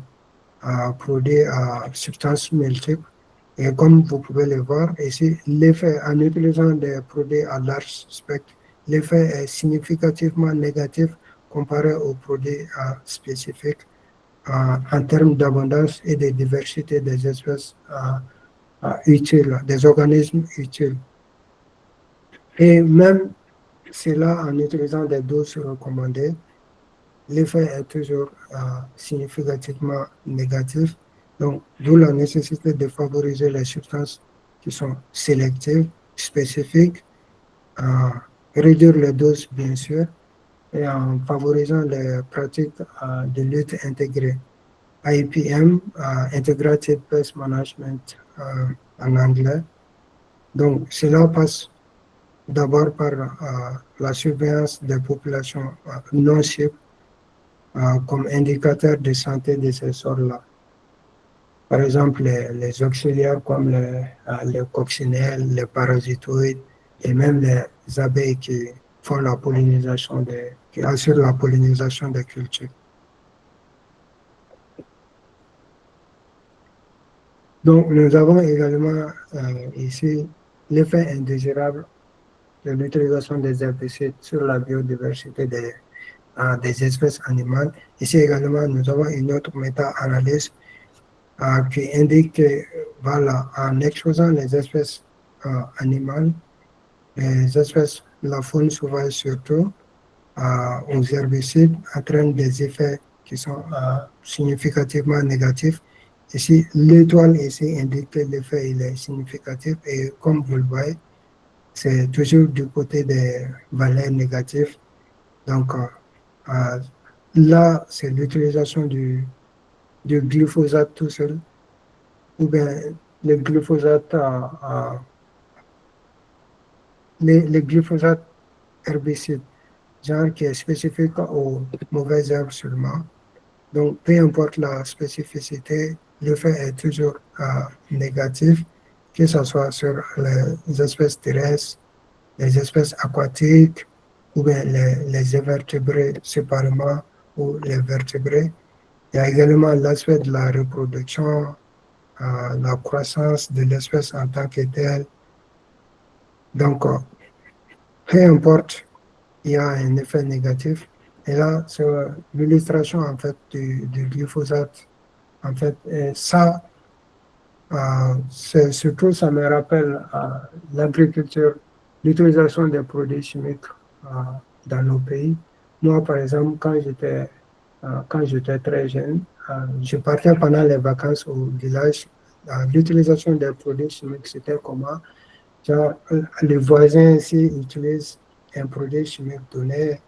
produits à substances multiples. Et comme vous pouvez le voir ici, l'effet, en utilisant des produits à large spectre, l'effet est significativement négatif comparé aux produits spécifiques en termes d'abondance et de diversité des espèces utiles, des organismes utiles. Et même cela en utilisant des doses recommandées, l'effet est toujours significativement négatif. Donc, d'où la nécessité de favoriser les substances qui sont sélectives, spécifiques, réduire les doses, bien sûr, et en favorisant les pratiques de lutte intégrée. IPM, Integrated Pest Management en anglais. Donc, cela passe d'abord par la surveillance des populations non cibles comme indicateur de santé de ces sols-là. Par exemple, les auxiliaires comme les coccinelles, les parasitoïdes et même les abeilles qui font la pollinisation, qui assurent la pollinisation des cultures. Donc, nous avons également ici l'effet indésirable de l'utilisation des herbicides sur la biodiversité des espèces animales. Ici également, nous avons une autre méta-analyse qui indique que, voilà, en exposant les espèces animales, les espèces, la faune sauvage surtout, aux herbicides, entraînent des effets qui sont significativement négatifs. Ici, l'étoile ici indique que l'effet il est significatif et comme vous le voyez, c'est toujours du côté des valeurs négatives. Donc là, c'est l'utilisation du glyphosate tout seul, ou bien le glyphosate, les glyphosates herbicides, genre qui est spécifique aux mauvaises herbes seulement. Donc, peu importe la spécificité, l'effet est toujours négatif, que ce soit sur les espèces terrestres, les espèces aquatiques, ou bien les invertébrés séparément, ou les vertébrés. Il y a également l'aspect de la reproduction, la croissance de l'espèce en tant que telle. Donc, peu importe, il y a un effet négatif. Et là, c'est l'illustration en fait du glyphosate. En fait, et ça, surtout, ça me rappelle l'agriculture, l'utilisation des produits chimiques dans nos pays. Moi, par exemple, quand j'étais très jeune, je partais pendant les vacances au village. L'utilisation des produits chimiques, c'était comment? Genre, les voisins ici utilisent un produit chimique donné,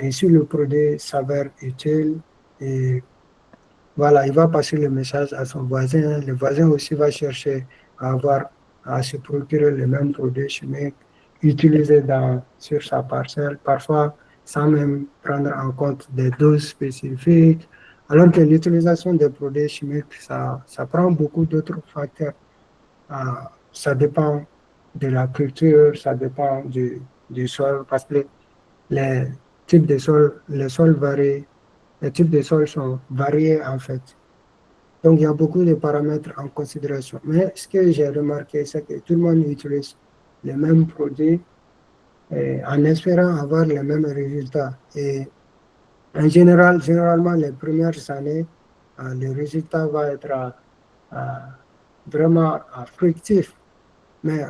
et si le produit s'avère utile, et voilà, il va passer le message à son voisin. Le voisin aussi va chercher à se procurer le même produit chimique utilisé sur sa parcelle, parfois sans même prendre en compte des doses spécifiques. Alors que l'utilisation des produits chimiques, ça prend beaucoup d'autres facteurs. Ça dépend de la culture, ça dépend du sol, parce que les types de sols, les sols varient, les types de sols sont variés en fait. Donc, il y a beaucoup de paramètres en considération. Mais ce que j'ai remarqué, c'est que tout le monde utilise les mêmes produits en espérant avoir les mêmes résultats. Et en général, généralement, les premières années, le résultat va être vraiment fructif. Mais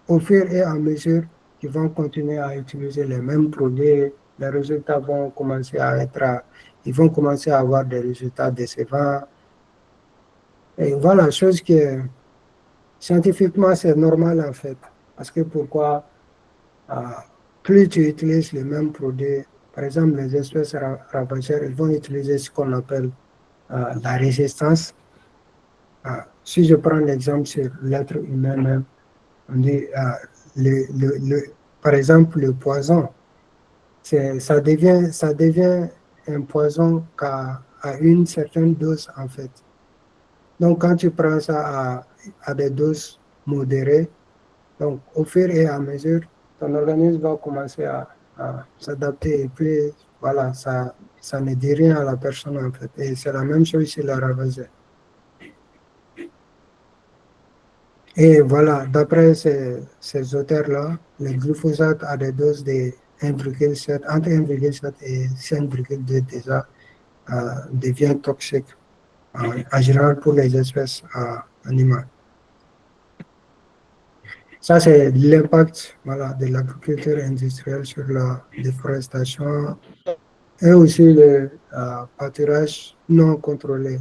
au fur et à mesure qu'ils vont continuer à utiliser les mêmes produits, les résultats vont commencer ils vont commencer à avoir des résultats décevants. Et voilà, chose qui est scientifiquement, c'est normal en fait. Parce que pourquoi euh, plus tu utilises les mêmes produits, par exemple, les espèces ravagères, ils vont utiliser ce qu'on appelle la résistance. Si je prends l'exemple sur l'être humain même, on dit, par exemple, le poison, ça devient un poison à une certaine dose en fait. Donc, quand tu prends ça à des doses modérées, donc au fur et à mesure, ton organisme va commencer à s'adapter et puis voilà, ça ne dit rien à la personne en fait. Et c'est la même chose chez la ravageur. Et voilà, d'après ces auteurs-là, le glyphosate a des doses de 1,7, entre 1,7 et 5,2 déjà devient toxique en général pour les espèces animales. Ça, c'est l'impact voilà, de l'agriculture industrielle sur la déforestation et aussi le pâturage non contrôlé,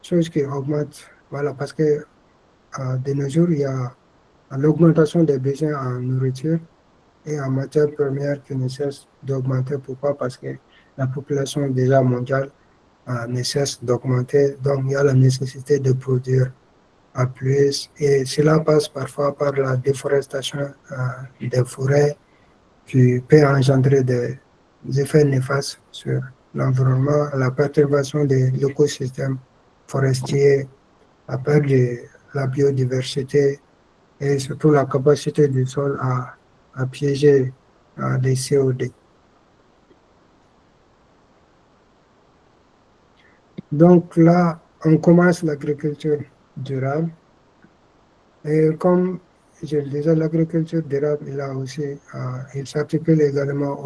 chose qui augmente, voilà, parce que de nos jours, il y a l'augmentation des besoins en nourriture et en matières premières qui ne cesse d'augmenter. Pourquoi? Parce que la population déjà mondiale ne cesse d'augmenter, donc il y a la nécessité de produire à plus, et cela passe parfois par la déforestation des forêts qui peut engendrer des effets néfastes sur l'environnement, la perturbation de l'écosystème forestier, la perte de la biodiversité et surtout la capacité du sol à piéger des CO2. Donc là, on commence l'agriculture durable. Et comme je le disais, l'agriculture durable, il s'articule également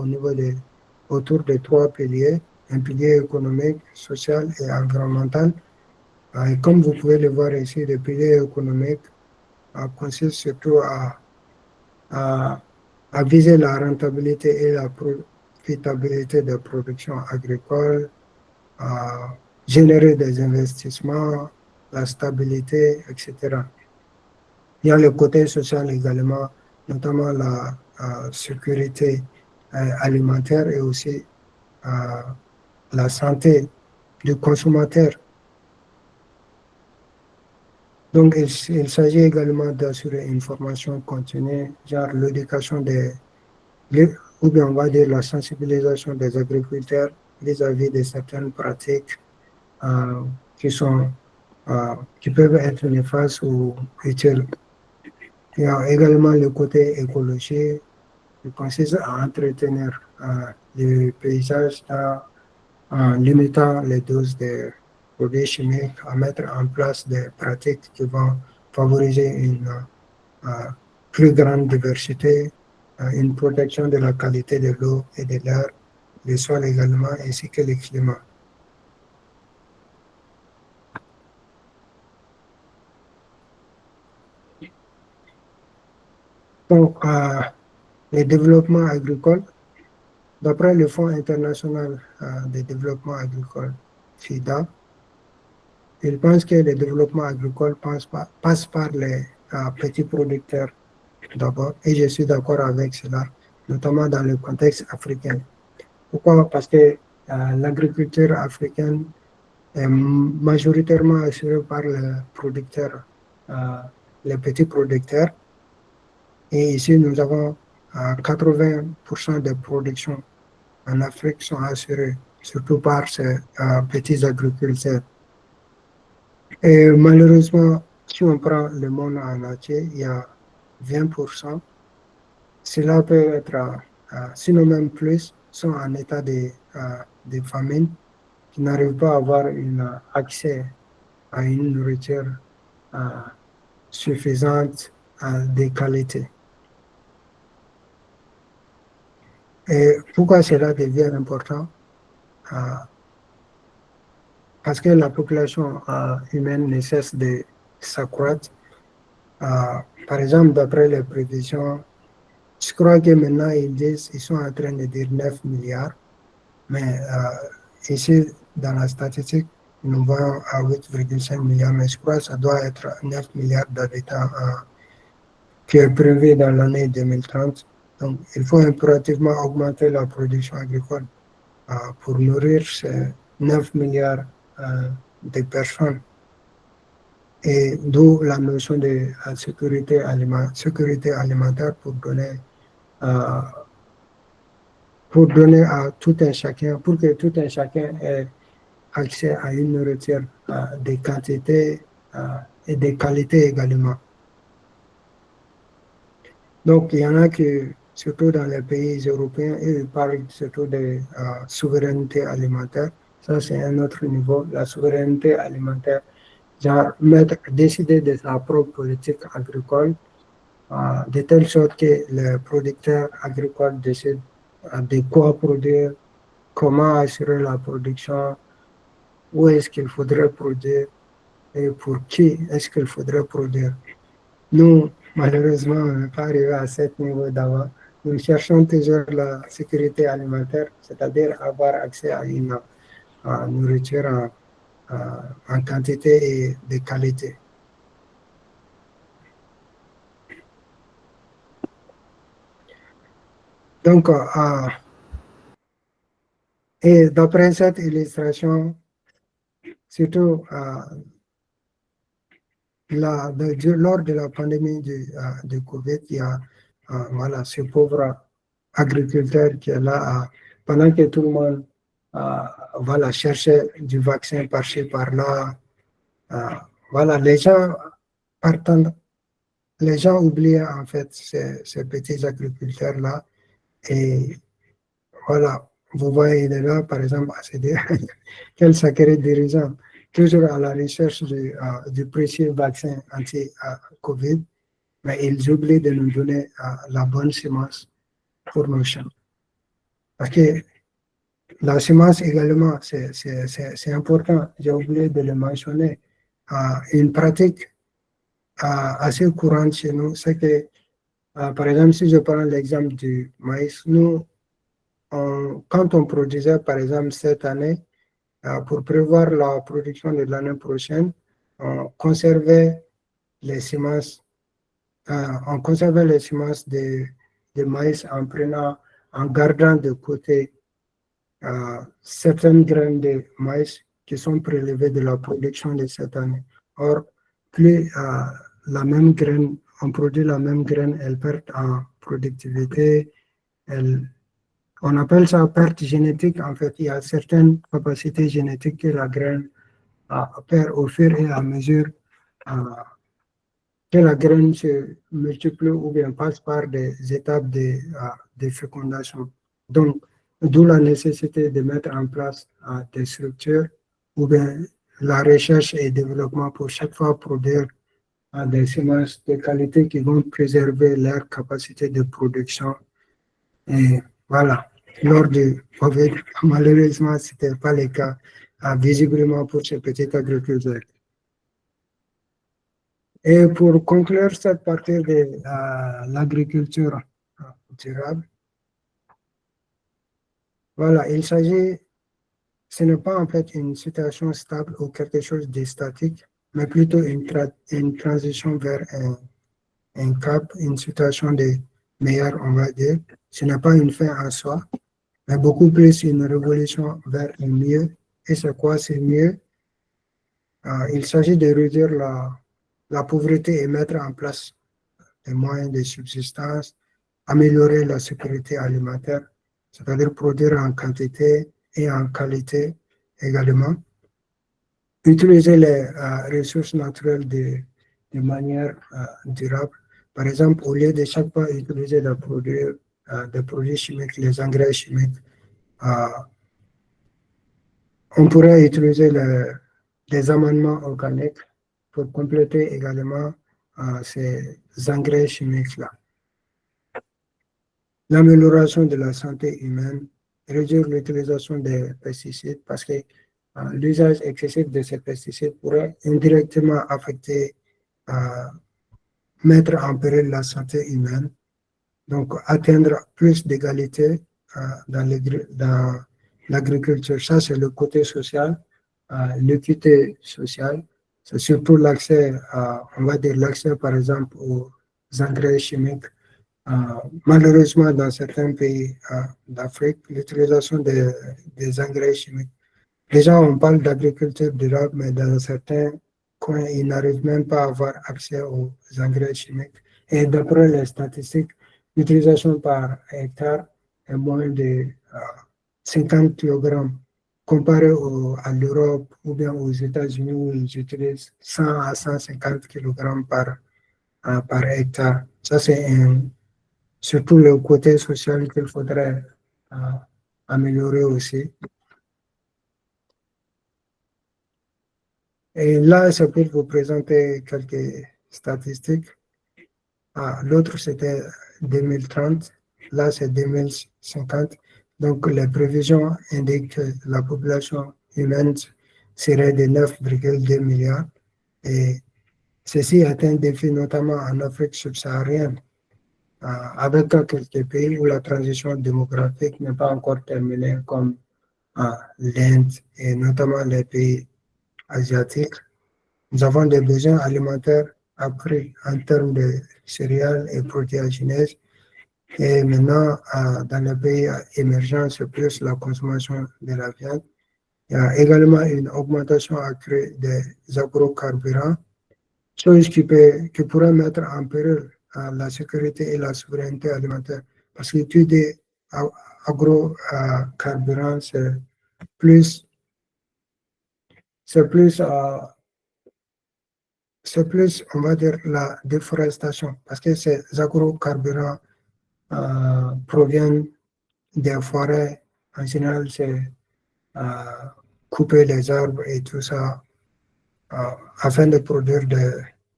autour de trois piliers, un pilier économique, social et environnemental. Et comme vous pouvez le voir ici, le pilier économique consiste surtout à viser la rentabilité et la profitabilité des productions agricoles, à générer des investissements, la stabilité, etc. Il y a le côté social également, notamment la sécurité alimentaire et aussi la santé du consommateur. Donc, il s'agit également d'assurer une formation continue, genre l'éducation ou bien on va dire la sensibilisation des agriculteurs vis-à-vis de certaines pratiques euh, qui peuvent être néfastes ou utiles. Il y a également le côté écologique qui consiste à entretenir le paysage en limitant les doses de produits chimiques, à mettre en place des pratiques qui vont favoriser une plus grande diversité, une protection de la qualité de l'eau et de l'air, des sols également, ainsi que le climat. Donc, le développement agricole, d'après le Fonds international de développement agricole, FIDA, il pense que le développement agricole passe par les petits producteurs d'abord, et je suis d'accord avec cela, notamment dans le contexte africain. Pourquoi? Parce que l'agriculture africaine est majoritairement assurée par les producteurs, les petits producteurs. Et ici, nous avons 80% des productions en Afrique sont assurées, surtout par ces petits agriculteurs. Et malheureusement, si on prend le monde en entier, il y a 20%. Cela peut être, sinon même plus, sont en état de famine, qui n'arrivent pas à avoir accès à une nourriture suffisante de qualité. Et pourquoi cela devient important? Parce que la population humaine ne cesse de s'accroître. Par exemple, d'après les prévisions, je crois que maintenant ils sont en train de dire 9 milliards, mais ici, dans la statistique, nous voyons à 8,5 milliards, mais je crois que ça doit être 9 milliards d'habitants qui est prévu dans l'année 2030. Donc, il faut impérativement augmenter la production agricole pour nourrir ces 9 milliards de personnes. Et d'où la notion de sécurité alimentaire pour donner à tout un chacun, pour que tout un chacun ait accès à une nourriture de quantité et de qualité également. Donc, il y en a qui, surtout dans les pays européens, ils parlent surtout de souveraineté alimentaire. Ça, c'est un autre niveau. La souveraineté alimentaire, genre décider de sa propre politique agricole, de telle sorte que les producteurs agricoles décident de quoi produire, comment assurer la production, où est-ce qu'il faudrait produire et pour qui est-ce qu'il faudrait produire. Nous, malheureusement, on n'est pas arrivé à ce niveau d'avant. Nous cherchons toujours la sécurité alimentaire, c'est-à-dire avoir accès à une nourriture en quantité et de qualité. Donc, et d'après cette illustration, surtout lors de la pandémie de Covid, il y a voilà, ce pauvre agriculteur qui est là, pendant que tout le monde voilà, cherchait du vaccin par-ci, par-là. Voilà, les gens oubliaient en fait ces petits agriculteurs-là. Et voilà, vous voyez, il est là, par exemple, à se dire quel sacré dirigeant, toujours à la recherche du précieux vaccin anti-Covid, mais ils oublient de nous donner la bonne semence pour nos champs. Parce que la semence également, c'est important, j'ai oublié de le mentionner. Une pratique assez courante chez nous, c'est que, par exemple, si je prends l'exemple du maïs, nous, quand on produisait, par exemple, cette année, pour prévoir la production de l'année prochaine, on conservait les semences, de maïs en gardant de côté certaines graines de maïs qui sont prélevées de la production de cette année. Or, plus la même graine, on produit la même graine, elle perd en productivité. On appelle ça perte génétique. En fait, il y a certaines capacités génétiques que la graine perd au fur et à mesure que la graine se multiplie ou bien passe par des étapes de fécondation. Donc, d'où la nécessité de mettre en place des structures ou bien la recherche et développement pour chaque fois produire des semences de qualité qui vont préserver leur capacité de production. Et voilà, lors du Covid, malheureusement, ce n'était pas le cas, visiblement pour ces petits agriculteurs. Et pour conclure cette partie de l'agriculture durable, voilà, il s'agit, ce n'est pas en fait une situation stable ou quelque chose de statique, mais plutôt une transition vers un cap, une situation de meilleure, on va dire. Ce n'est pas une fin en soi, mais beaucoup plus une révolution vers le mieux. Et c'est quoi, c'est mieux? Il s'agit de réduire la pauvreté et mettre en place des moyens de subsistance, améliorer la sécurité alimentaire, c'est-à-dire produire en quantité et en qualité également, utiliser les ressources naturelles de manière durable. Par exemple, au lieu de chaque fois utiliser des produits chimiques, les engrais chimiques, on pourrait utiliser des amendements organiques pour compléter également ces engrais chimiques-là. L'amélioration de la santé humaine, réduire l'utilisation des pesticides parce que l'usage excessif de ces pesticides pourrait indirectement affecter, mettre en péril la santé humaine, donc atteindre plus d'égalité dans l'agriculture. Ça, c'est le côté social, l'équité sociale. C'est surtout l'accès, on va dire l'accès par exemple aux engrais chimiques. Malheureusement, dans certains pays d'Afrique, l'utilisation des engrais chimiques. Déjà, on parle d'agriculture durable, mais dans certains coins, ils n'arrivent même pas à avoir accès aux engrais chimiques. Et d'après les statistiques, l'utilisation par hectare est moins de 50 kg comparé à l'Europe ou bien aux États-Unis où ils utilisent 100 à 150 kg par hectare. Ça, c'est surtout le côté social qu'il faudrait améliorer aussi. Et là, c'est pour vous présenter quelques statistiques. L'autre, c'était 2030. Là, c'est 2050. Donc, les prévisions indiquent que la population humaine serait de 9,2 milliards. Et ceci est un défi notamment en Afrique subsaharienne, avec quelques pays où la transition démographique n'est pas encore terminée, comme l'Inde et notamment les pays asiatiques. Nous avons des besoins alimentaires accrus en termes de céréales et protéagineuses. Et maintenant, dans les pays émergents, c'est plus la consommation de la viande. Il y a également une augmentation accrue des agrocarburants, chose qui pourrait mettre en péril la sécurité et la souveraineté alimentaire. Parce que l'étude des agrocarburants, c'est plus, on va dire, la déforestation, parce que ces agrocarburants proviennent des forêts. En général, c'est couper les arbres et tout ça afin de produire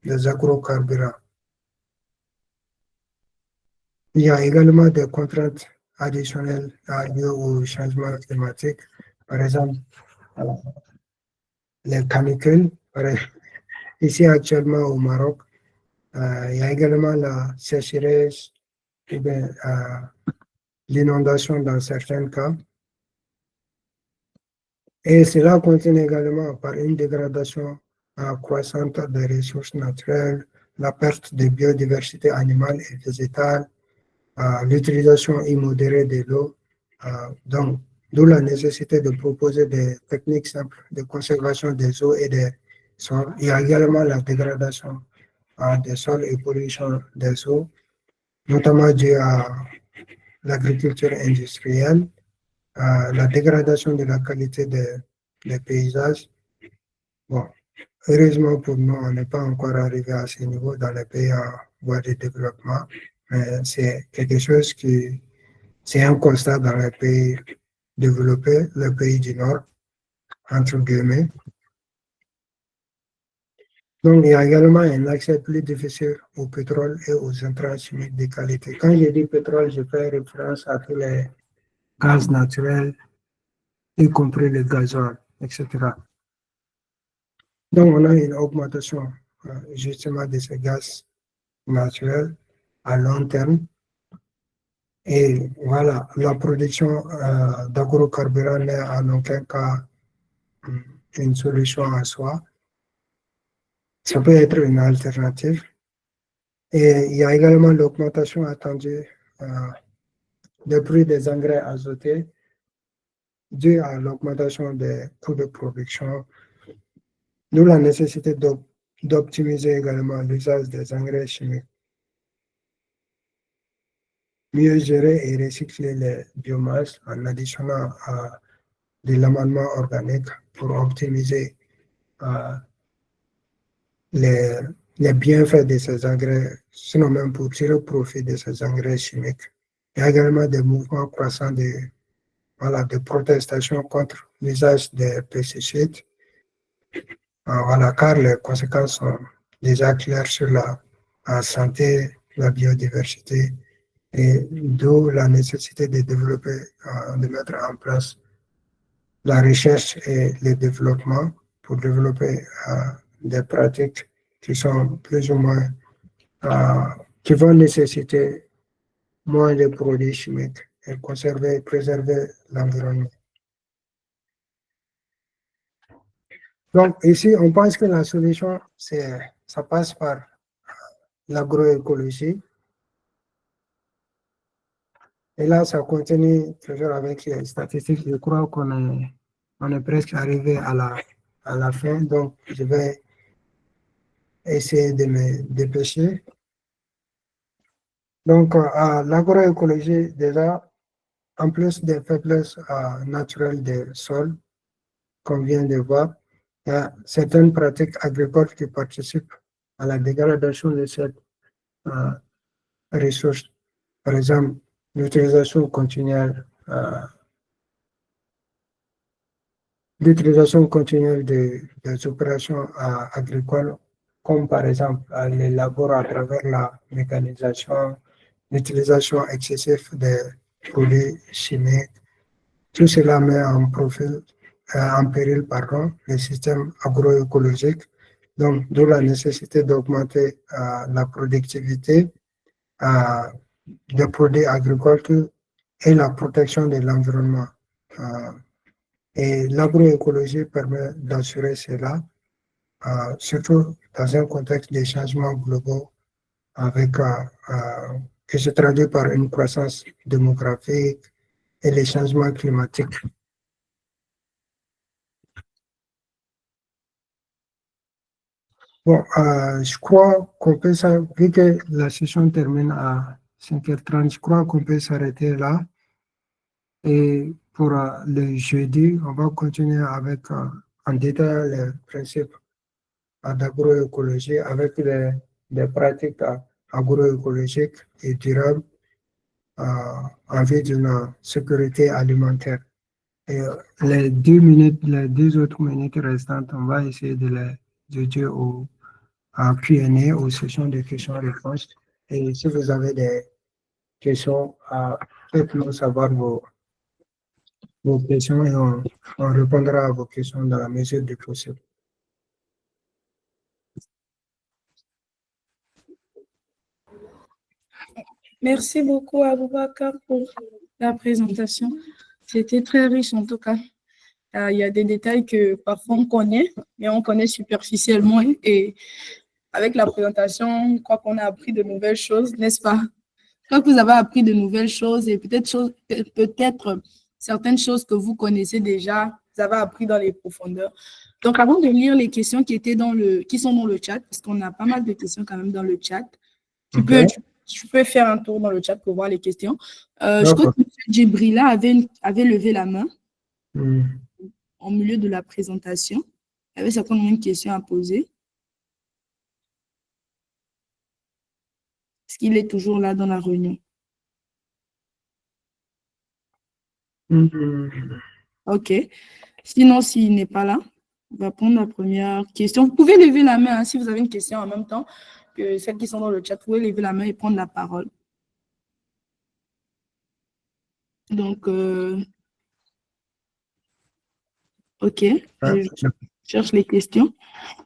des agrocarburants. Il y a également des contraintes additionnelles liées au changement climatique. Par exemple, les canicules. Ici, actuellement, au Maroc, il y a également la sécheresse ou bien l'inondation dans certains cas. Et cela continue également par une dégradation croissante des ressources naturelles, la perte de biodiversité animale et végétale, l'utilisation immodérée de l'eau. Donc, d'où la nécessité de proposer des techniques simples de conservation des eaux et des sols. Il y a également la dégradation des sols et pollution des eaux, notamment due à l'agriculture industrielle, la dégradation de la qualité des paysages. Bon, heureusement pour nous, on n'est pas encore arrivé à ce niveau dans les pays en voie de développement, mais c'est quelque chose qui, c'est un constat dans les pays développés, les pays du Nord, entre guillemets. Donc, il y a également un accès plus difficile au pétrole et aux intrants chimiques de qualité. Quand je dis pétrole, je fais référence à tous les gaz naturels, y compris le gazole, etc. Donc, on a une augmentation justement de ces gaz naturels à long terme. Et voilà, la production d'agrocarburants n'est en aucun cas une solution en soi. Ça peut être une alternative. Et il y a également l'augmentation attendue des prix des engrais azotés due à l'augmentation des coûts de production, d'où la nécessité d'optimiser également l'usage des engrais chimiques. Mieux gérer et recycler les biomasses en additionnant à de l'amendement organique pour optimiser les bienfaits de ces engrais, sinon même pour tirer profit de ces engrais chimiques. Il y a également des mouvements croissants de protestation contre l'usage des pesticides, car les conséquences sont déjà claires sur la santé, la biodiversité, et d'où la nécessité de développer, de mettre en place la recherche et le développement pour développer des pratiques qui sont plus ou moins, qui vont nécessiter moins de produits chimiques et conserver et préserver l'environnement. Donc ici, on pense que la solution, ça passe par l'agroécologie. Et là, ça continue toujours avec les statistiques. Je crois qu'on est presque arrivé à la fin, donc je vais essayer de me dépêcher. Donc, l'agroécologie, déjà, en plus des faiblesses naturelles des sols, qu'on vient de voir, il y a certaines pratiques agricoles qui participent à la dégradation de cette ressource. Par exemple, l'utilisation continuelle des opérations agricoles, comme par exemple les labors à travers la mécanisation, l'utilisation excessive des produits chimiques. Tout cela met en péril le système agroécologique, donc d'où la nécessité d'augmenter la productivité des produits agricoles et la protection de l'environnement. Et l'agroécologie permet d'assurer cela, surtout dans un contexte de changements globaux qui se traduit par une croissance démographique et les changements climatiques. Bon, je crois qu'on peut, vu que la session termine à 5h30, je crois qu'on peut s'arrêter là. Et pour le jeudi, on va continuer avec en détail les principes d'agroécologie avec des pratiques agroécologiques et durables en vue d'une sécurité alimentaire. Et les 2 autres minutes restantes, on va essayer de les dédier au Q&A, aux sessions de questions-réponses. Et si vous avez des questions, faites-nous savoir vos questions et on répondra à vos questions dans la mesure du possible. Merci beaucoup Aboubakar pour la présentation. C'était très riche en tout cas. Il y a des détails que parfois on connaît, mais on connaît superficiellement. Et avec la présentation, je crois qu'on a appris de nouvelles choses, n'est-ce pas? Je crois que vous avez appris de nouvelles choses et peut-être certaines choses que vous connaissez déjà, vous avez appris dans les profondeurs. Donc, avant de lire les questions qui sont dans le chat, parce qu'on a pas mal de questions quand même dans le chat, tu peux faire un tour dans le chat pour voir les questions. Je crois que M. Djibrila avait levé la main au milieu de la présentation. Il y avait certainement une question à poser. Est-ce qu'il est toujours là dans la réunion? OK. Sinon, s'il n'est pas là, on va prendre la première question. Vous pouvez lever la main si vous avez une question en même temps que celles qui sont dans le chat. Vous pouvez lever la main et prendre la parole. Donc, OK. Je cherche les questions.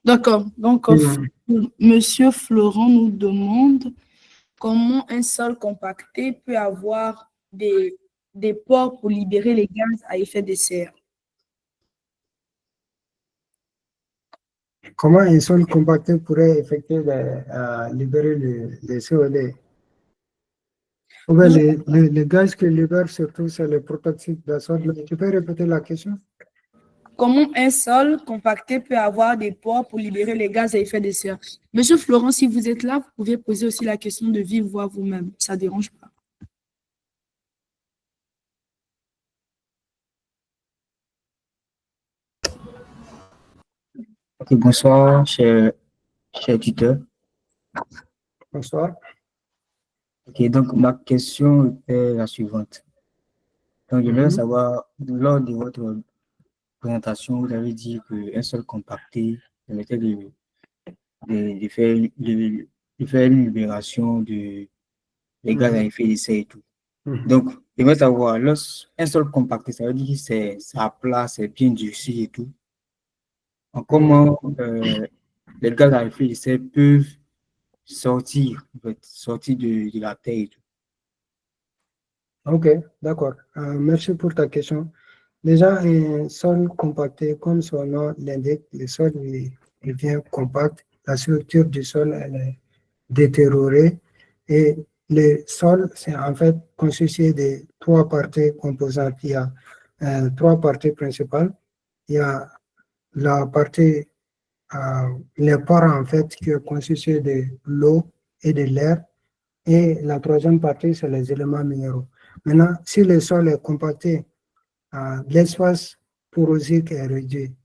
D'accord. Donc, Monsieur Florent nous demande comment un sol compacté peut avoir des pores pour libérer les gaz à effet de serre. Comment un sol compacté pourrait libérer les CO2? Les gaz que libère surtout, c'est le protoxyde d'azote. Tu peux répéter la question? Comment un sol compacté peut avoir des pores pour libérer les gaz à effet de serre? Monsieur Florent, si vous êtes là, vous pouvez poser aussi la question de vive voix vous-même. Ça ne dérange pas. Okay, bonsoir, cher tuteur. Bonsoir. Ok, donc ma question est la suivante. Donc, je voudrais savoir, lors de votre présentation, vous avez dit qu'un sol compacté permettait de faire une libération des gaz à effet de serre et tout. Donc, je voudrais savoir, un sol compacté, ça veut dire que c'est plat, c'est bien durci et tout. Comment les gaz à effet de serre peuvent sortir de la terre et tout. Ok, d'accord. Merci pour ta question. Déjà, un sol compacté, comme son nom l'indique, le sol devient compact. La structure du sol elle est détériorée et le sol, c'est en fait constitué de trois parties composantes. Il y a trois parties principales. Il y a la partie, les pores en fait, qui est constitué de l'eau et de l'air. Et la troisième partie, c'est les éléments minéraux. Maintenant, si le sol est compacté, l'espace porosique est réduit.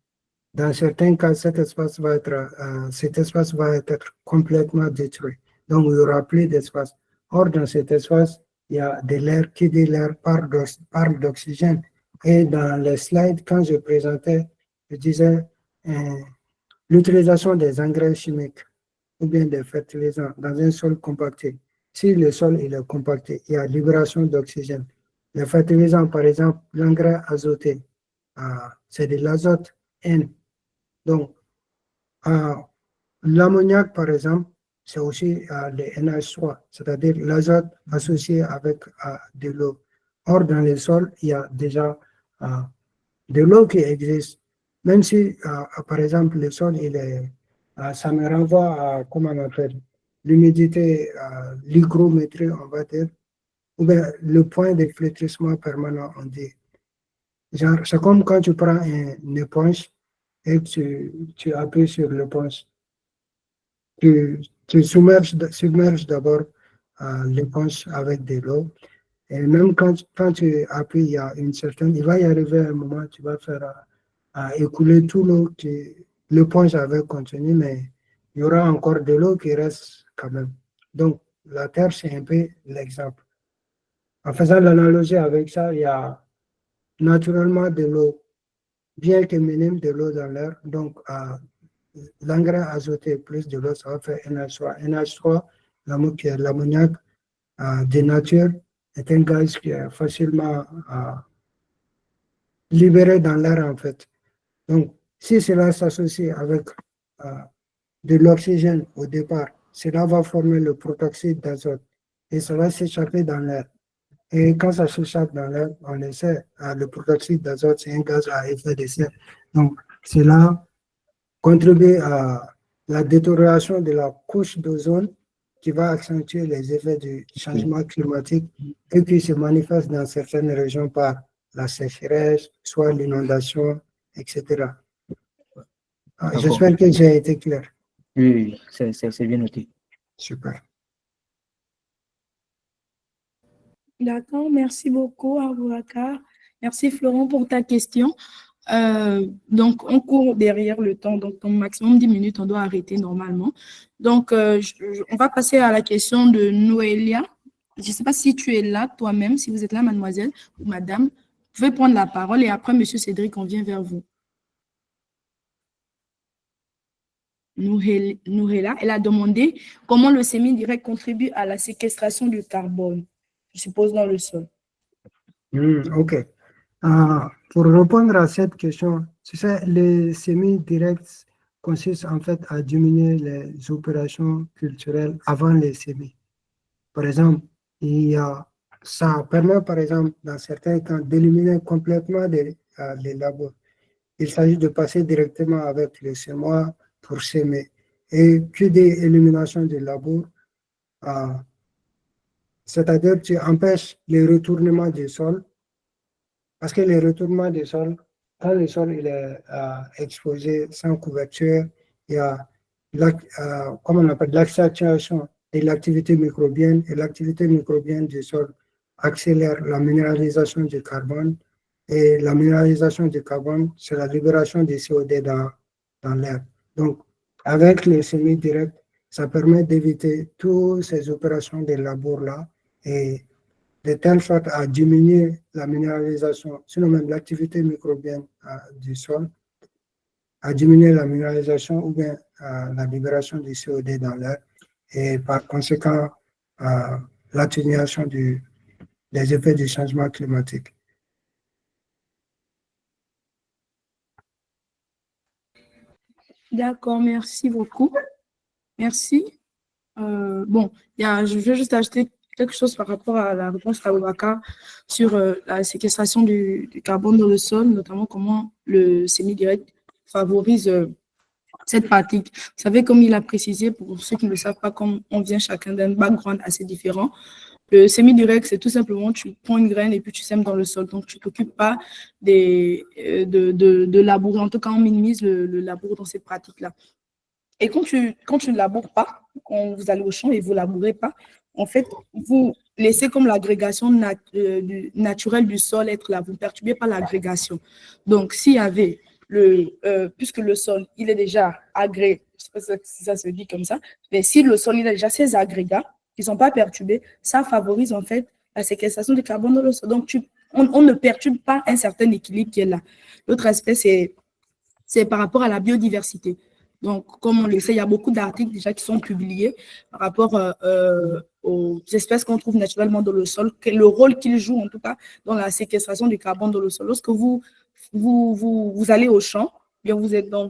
Dans certains cas, cet espace va être complètement détruit. Donc, il n'y aura plus d'espace. Or, dans cet espace, il y a de l'air qui dit l'air parle d'oxygène. Et dans les slides, quand je présentais, je disais l'utilisation des engrais chimiques ou bien des fertilisants dans un sol compacté. Si le sol est compacté, il y a libération d'oxygène. Les fertilisants, par exemple, l'engrais azoté, c'est de l'azote N. Donc, l'ammoniac, par exemple, c'est aussi le NH3, c'est-à-dire l'azote associé avec de l'eau. Or, dans le sol, il y a déjà de l'eau qui existe. Même si, par exemple, le sol, ça me renvoie à, comment on appelle, l'humidité, l'hygrométrie, on va dire, ou bien le point de flétrissement permanent, on dit. Genre, c'est comme quand tu prends une éponge et tu appuies sur l'éponge. Tu submerges d'abord l'éponge avec de l'eau. Et même quand tu appuies, il va y arriver un moment, tu vas faire écouler tout l'eau que l'éponge avait contenu, mais il y aura encore de l'eau qui reste quand même. Donc, la Terre, c'est un peu l'exemple. En faisant l'analogie avec ça, il y a naturellement de l'eau, bien que minime, de l'eau dans l'air. Donc, l'engrais azoté plus de l'eau, ça va faire NH3. NH3, l'ammoniac de nature, est un gaz qui est facilement libéré dans l'air, en fait. Donc, si cela s'associe avec de l'oxygène au départ, cela va former le protoxyde d'azote et ça va s'échapper dans l'air. Et quand ça s'échappe dans l'air, on le sait, le protoxyde d'azote, c'est un gaz à effet de serre. Donc, cela contribue à la détérioration de la couche d'ozone qui va accentuer les effets du changement climatique et qui se manifeste dans certaines régions par la sécheresse, soit l'inondation etc. Ah, D'accord. j'espère que j'ai été clair. Oui, c'est bien noté. Super. D'accord, merci beaucoup, Aboubakar. Merci, Florent, pour ta question. Donc, on court derrière le temps, donc au maximum 10 minutes, on doit arrêter normalement. Donc, on va passer à la question de Noélia. Je ne sais pas si tu es là toi-même, si vous êtes là, mademoiselle ou madame. Vous pouvez prendre la parole et après, monsieur Cédric, on vient vers vous. Nourella, elle a demandé comment le semi-direct contribue à la séquestration du carbone, je suppose dans le sol. OK. Pour répondre à cette question, tu sais, les semis-directs consistent en fait à diminuer les opérations culturelles avant les semis. Par exemple, ça permet, par exemple, dans certains cas, d'éliminer complètement les labos. Il s'agit de passer directement avec le semoir pour semer. Et puis des éliminations des labos, c'est-à-dire que tu empêches les retournements du sol, parce que les retournements du sol, quand le sol il est exposé sans couverture, il y a comment on appelle, l'accentuation de l'activité microbienne, et l'activité microbienne du sol accélère la minéralisation du carbone, et la minéralisation du carbone, c'est la libération du CO2 dans l'air. Donc, avec les semi-directs, ça permet d'éviter toutes ces opérations de labour-là, et de telle sorte à diminuer la minéralisation, sinon même l'activité microbienne du sol, à diminuer la minéralisation ou bien la libération du CO2 dans l'air, et par conséquent l'atténuation des effets du changement climatique. D'accord, merci beaucoup. Merci. Bon, je vais juste ajouter quelque chose par rapport à la réponse d'Aboubakar sur la séquestration du carbone dans le sol, notamment comment le semi-direct favorise cette pratique. Vous savez, comme il a précisé, pour ceux qui ne le savent pas, comme on vient chacun d'un background assez différent, le semi-direct, c'est tout simplement, tu prends une graine et puis tu sèmes dans le sol. Donc, tu ne t'occupes pas de labourer. En tout cas, on minimise le labour dans cette pratique-là. Et quand tu ne laboures pas, quand vous allez au champ et vous ne labourez pas, en fait, vous laissez comme l'agrégation naturelle du sol être là. Vous ne perturbez pas l'agrégation. Donc, s'il y avait puisque le sol, il est déjà agrégé, je ne sais pas si ça se dit comme ça, mais si le sol, il a déjà ses agrégats qui ne sont pas perturbés, ça favorise en fait la séquestration du carbone dans le sol. Donc, on ne perturbe pas un certain équilibre qui est là. L'autre aspect, c'est par rapport à la biodiversité. Donc, comme on le sait, il y a beaucoup d'articles déjà qui sont publiés par rapport aux espèces qu'on trouve naturellement dans le sol, le rôle qu'ils jouent en tout cas dans la séquestration du carbone dans le sol. Lorsque vous allez au champ, bien vous êtes dans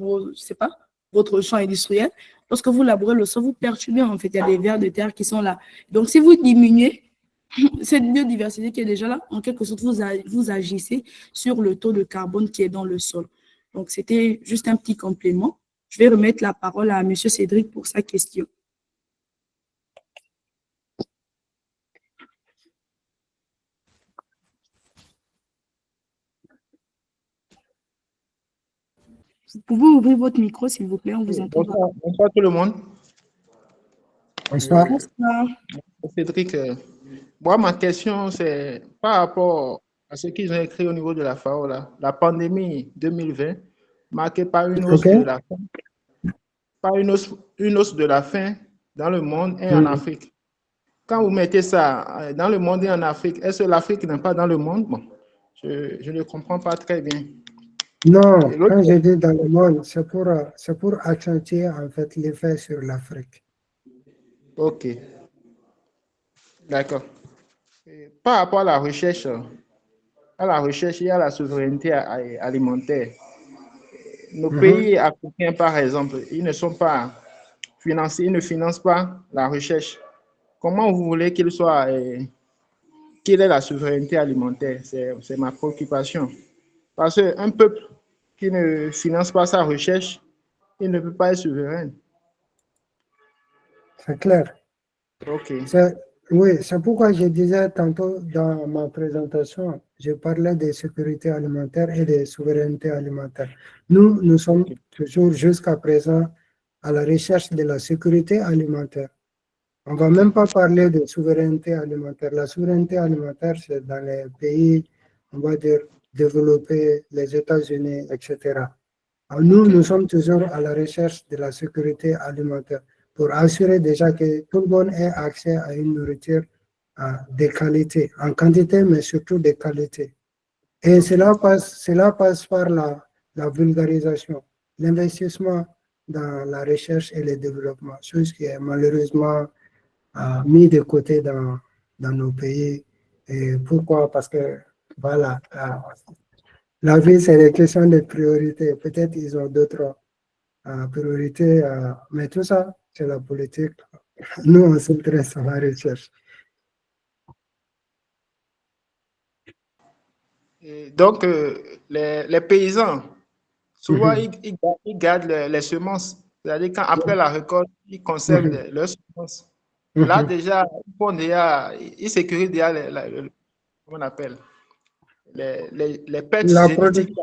votre champ industriel, lorsque vous labourez le sol, vous perturbez en fait, il y a des vers de terre qui sont là. Donc, si vous diminuez cette biodiversité qui est déjà là, en quelque sorte, vous agissez sur le taux de carbone qui est dans le sol. Donc, c'était juste un petit complément. Je vais remettre la parole à M. Cédric pour sa question. Vous pouvez ouvrir votre micro, s'il vous plaît, on vous entend. Bonsoir tout le monde. Bonsoir. Bonsoir. Cédric, moi, ma question, c'est par rapport à ce qu'ils ont écrit au niveau de la FAO, là, la pandémie 2020, marquée par une hausse de la faim, une hausse de la faim dans le monde et en Afrique. Quand vous mettez ça dans le monde et en Afrique, est-ce que l'Afrique n'est pas dans le monde? Bon, je ne comprends pas très bien. Non, quand je dis dans le monde, c'est pour accentuer en fait l'effet sur l'Afrique. Ok. D'accord. Par rapport à la recherche, il y a la souveraineté alimentaire. Nos pays africains, par exemple, ils ne sont pas financés, ils ne financent pas la recherche. Comment vous voulez qu'il soit, quelle est la souveraineté alimentaire? C'est ma préoccupation. Parce qu'un peuple qui ne finance pas sa recherche, il ne peut pas être souverain. C'est clair. Ok. Oui, c'est pourquoi je disais tantôt dans ma présentation, Je parlais de sécurité alimentaire et de souveraineté alimentaire. Nous sommes toujours jusqu'à présent à la recherche de la sécurité alimentaire. On ne va même pas parler de souveraineté alimentaire. La souveraineté alimentaire, c'est dans les pays, on va dire, développés, les États-Unis, etc. Alors nous sommes toujours à la recherche de la sécurité alimentaire pour assurer déjà que tout le monde ait accès à une nourriture de qualité, en quantité, mais surtout de qualité. Et cela passe par la vulgarisation, l'investissement dans la recherche et le développement, chose qui est malheureusement mis de côté dans nos pays. Et pourquoi? Parce que, voilà, la vie, c'est des questions de priorité. Peut-être ils ont d'autres priorités, mais tout ça, c'est la politique. Nous, on s'intéresse à la recherche. Et donc, les paysans, souvent, ils gardent les semences. C'est-à-dire qu'après la récolte, ils conservent leurs semences. Là, déjà, ils sécurisent déjà comment on appelle, les pertes génétiques.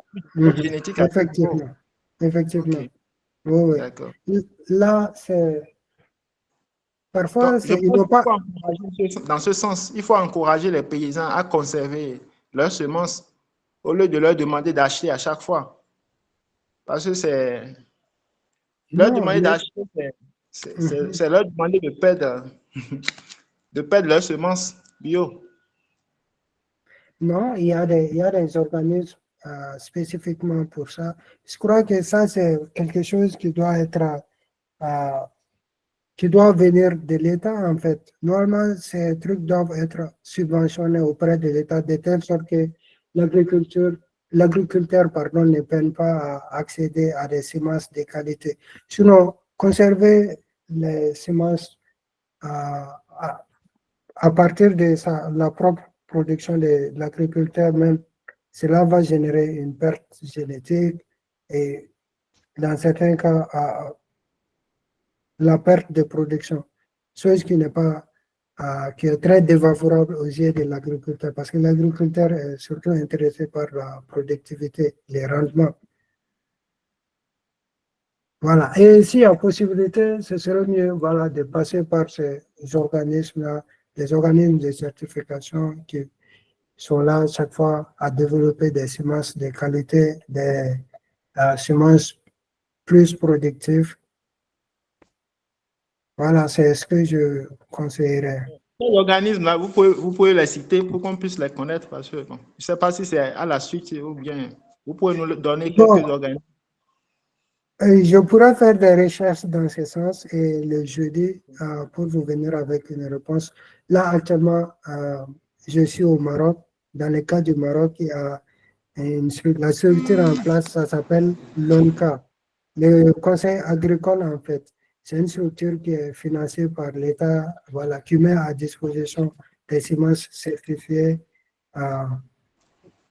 Effectivement. Effectivement. Okay. Oui, oui. D'accord. Là, c'est... Parfois, Donc, ils n'ont pas... Dans ce sens, il faut encourager les paysans à conserver leurs semences au lieu de leur demander d'acheter à chaque fois. Parce que c'est... Leur demander d'acheter, c'est leur demander de perdre leurs semences bio. Non, il y a des organismes spécifiquement pour ça. Je crois que ça, c'est quelque chose qui doit être... qui doit venir de l'État, en fait. Normalement, ces trucs doivent être subventionnés auprès de l'État de telle sorte que l'agriculteur, pardon, ne peine pas à accéder à des semences de qualité. Sinon, conserver les semences à partir de la propre production de l'agriculteur même, cela va générer une perte génétique et dans certains cas, la perte de production, chose qui n'est pas, qui est très défavorable aux yeux de l'agriculteur, parce que l'agriculteur est surtout intéressé par la productivité, les rendements. Voilà. Et s'il y a possibilité, ce serait mieux, voilà, de passer par ces organismes-là, les organismes de certification qui sont là chaque fois à développer des semences de qualité, des semences plus productives. Voilà, c'est ce que je conseillerais. Ces organismes-là, vous pouvez les citer pour qu'on puisse les connaître, parce que bon, je ne sais pas si c'est à la suite ou bien vous pouvez nous donner quelques organismes. Je pourrais faire des recherches dans ce sens et le jeudi pour vous venir avec une réponse. Là, actuellement, je suis au Maroc. Dans le cas du Maroc, il y a la structure en place, ça s'appelle l'ONCA, le Conseil agricole en fait. C'est une structure qui est financée par l'État, voilà, qui met à disposition des semences certifiées,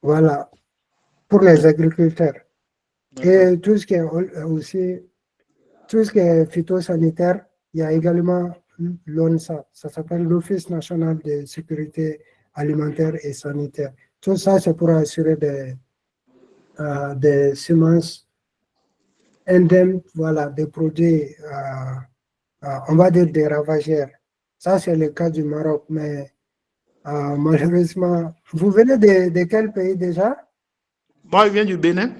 voilà, pour les agriculteurs. Et tout ce qui est aussi, tout ce qui est phytosanitaire, il y a également l'ONSA, ça s'appelle l'Office national de sécurité alimentaire et sanitaire. Tout ça, c'est pour assurer des semences indemnes, voilà, des produits, on va dire des ravageurs. Ça, c'est le cas du Maroc, mais malheureusement, vous venez de quel pays déjà? Moi, je viens du Bénin.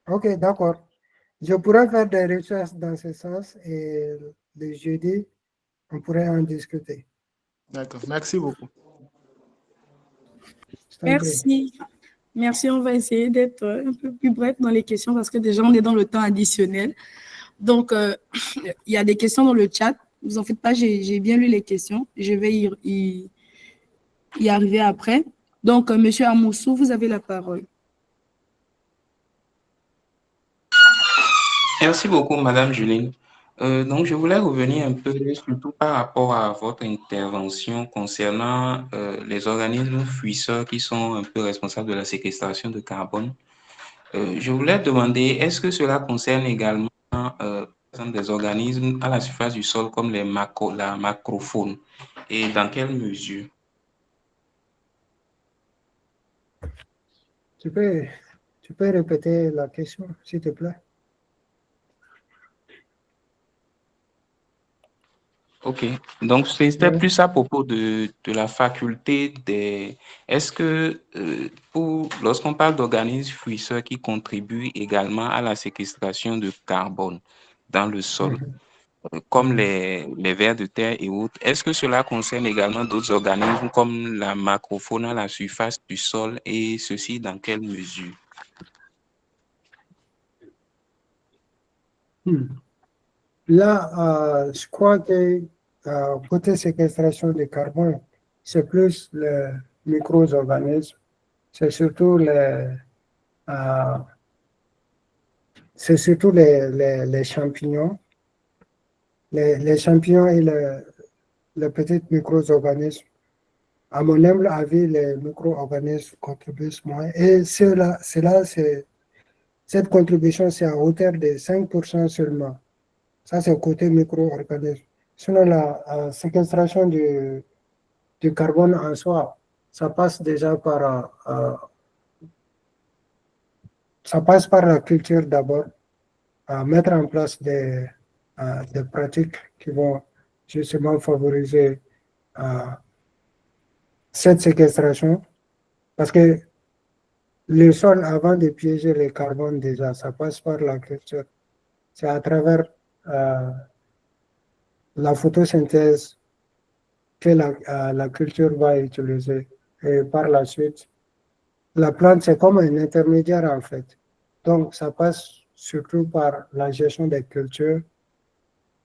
Ok, d'accord. Je pourrais faire des recherches dans ce sens et le jeudi, on pourrait en discuter. D'accord, merci beaucoup. Merci. Merci, on va essayer d'être un peu plus bref dans les questions parce que déjà, on est dans le temps additionnel. Donc, il y a des questions dans le chat. Ne vous en faites pas, j'ai bien lu les questions. Je vais y arriver après. Donc, Monsieur Amoussou, vous avez la parole. Merci beaucoup, Madame Juline. Donc, je voulais revenir un peu surtout par rapport à votre intervention concernant les organismes fuisseurs qui sont un peu responsables de la séquestration de carbone. Je voulais demander, est-ce que cela concerne également par exemple, des organismes à la surface du sol comme la macrofaune et dans quelle mesure? Tu peux répéter la question, s'il te plaît? Ok, donc c'était Oui. plus à propos de la faculté des... Est-ce que lorsqu'on parle d'organismes fruisseurs qui contribuent également à la séquestration de carbone dans le sol, comme les vers de terre et autres, est-ce que cela concerne également d'autres organismes comme la macrofaune à la surface du sol et ceci dans quelle mesure? Là, je crois que côté séquestration de carbone, c'est plus les micro-organismes, c'est surtout euh, les champignons. Les champignons et les petits micro-organismes. À mon humble avis, les micro-organismes contribuent moins. Et cette contribution, c'est à hauteur de 5% seulement. Ça, c'est côté micro-organisme. Sinon, la séquestration du carbone en soi, ça passe déjà ça passe par la culture d'abord, à mettre en place des pratiques qui vont justement favoriser cette séquestration. Parce que le sol, avant de piéger le carbone déjà, ça passe par la culture. C'est à travers la photosynthèse que la culture va utiliser. Et par la suite, la plante, c'est comme un intermédiaire en fait. Donc, ça passe surtout par la gestion des cultures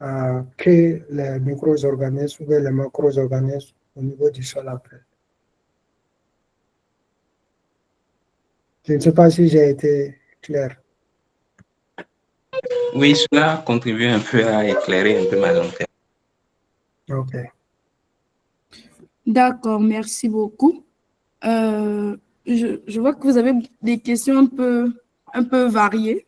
que les micro-organismes ou les macro-organismes au niveau du sol après. Je ne sais pas si j'ai été clair. Oui, cela contribue un peu à éclairer un peu ma lanterne. OK. D'accord, merci beaucoup. Je vois que vous avez des questions un peu variées.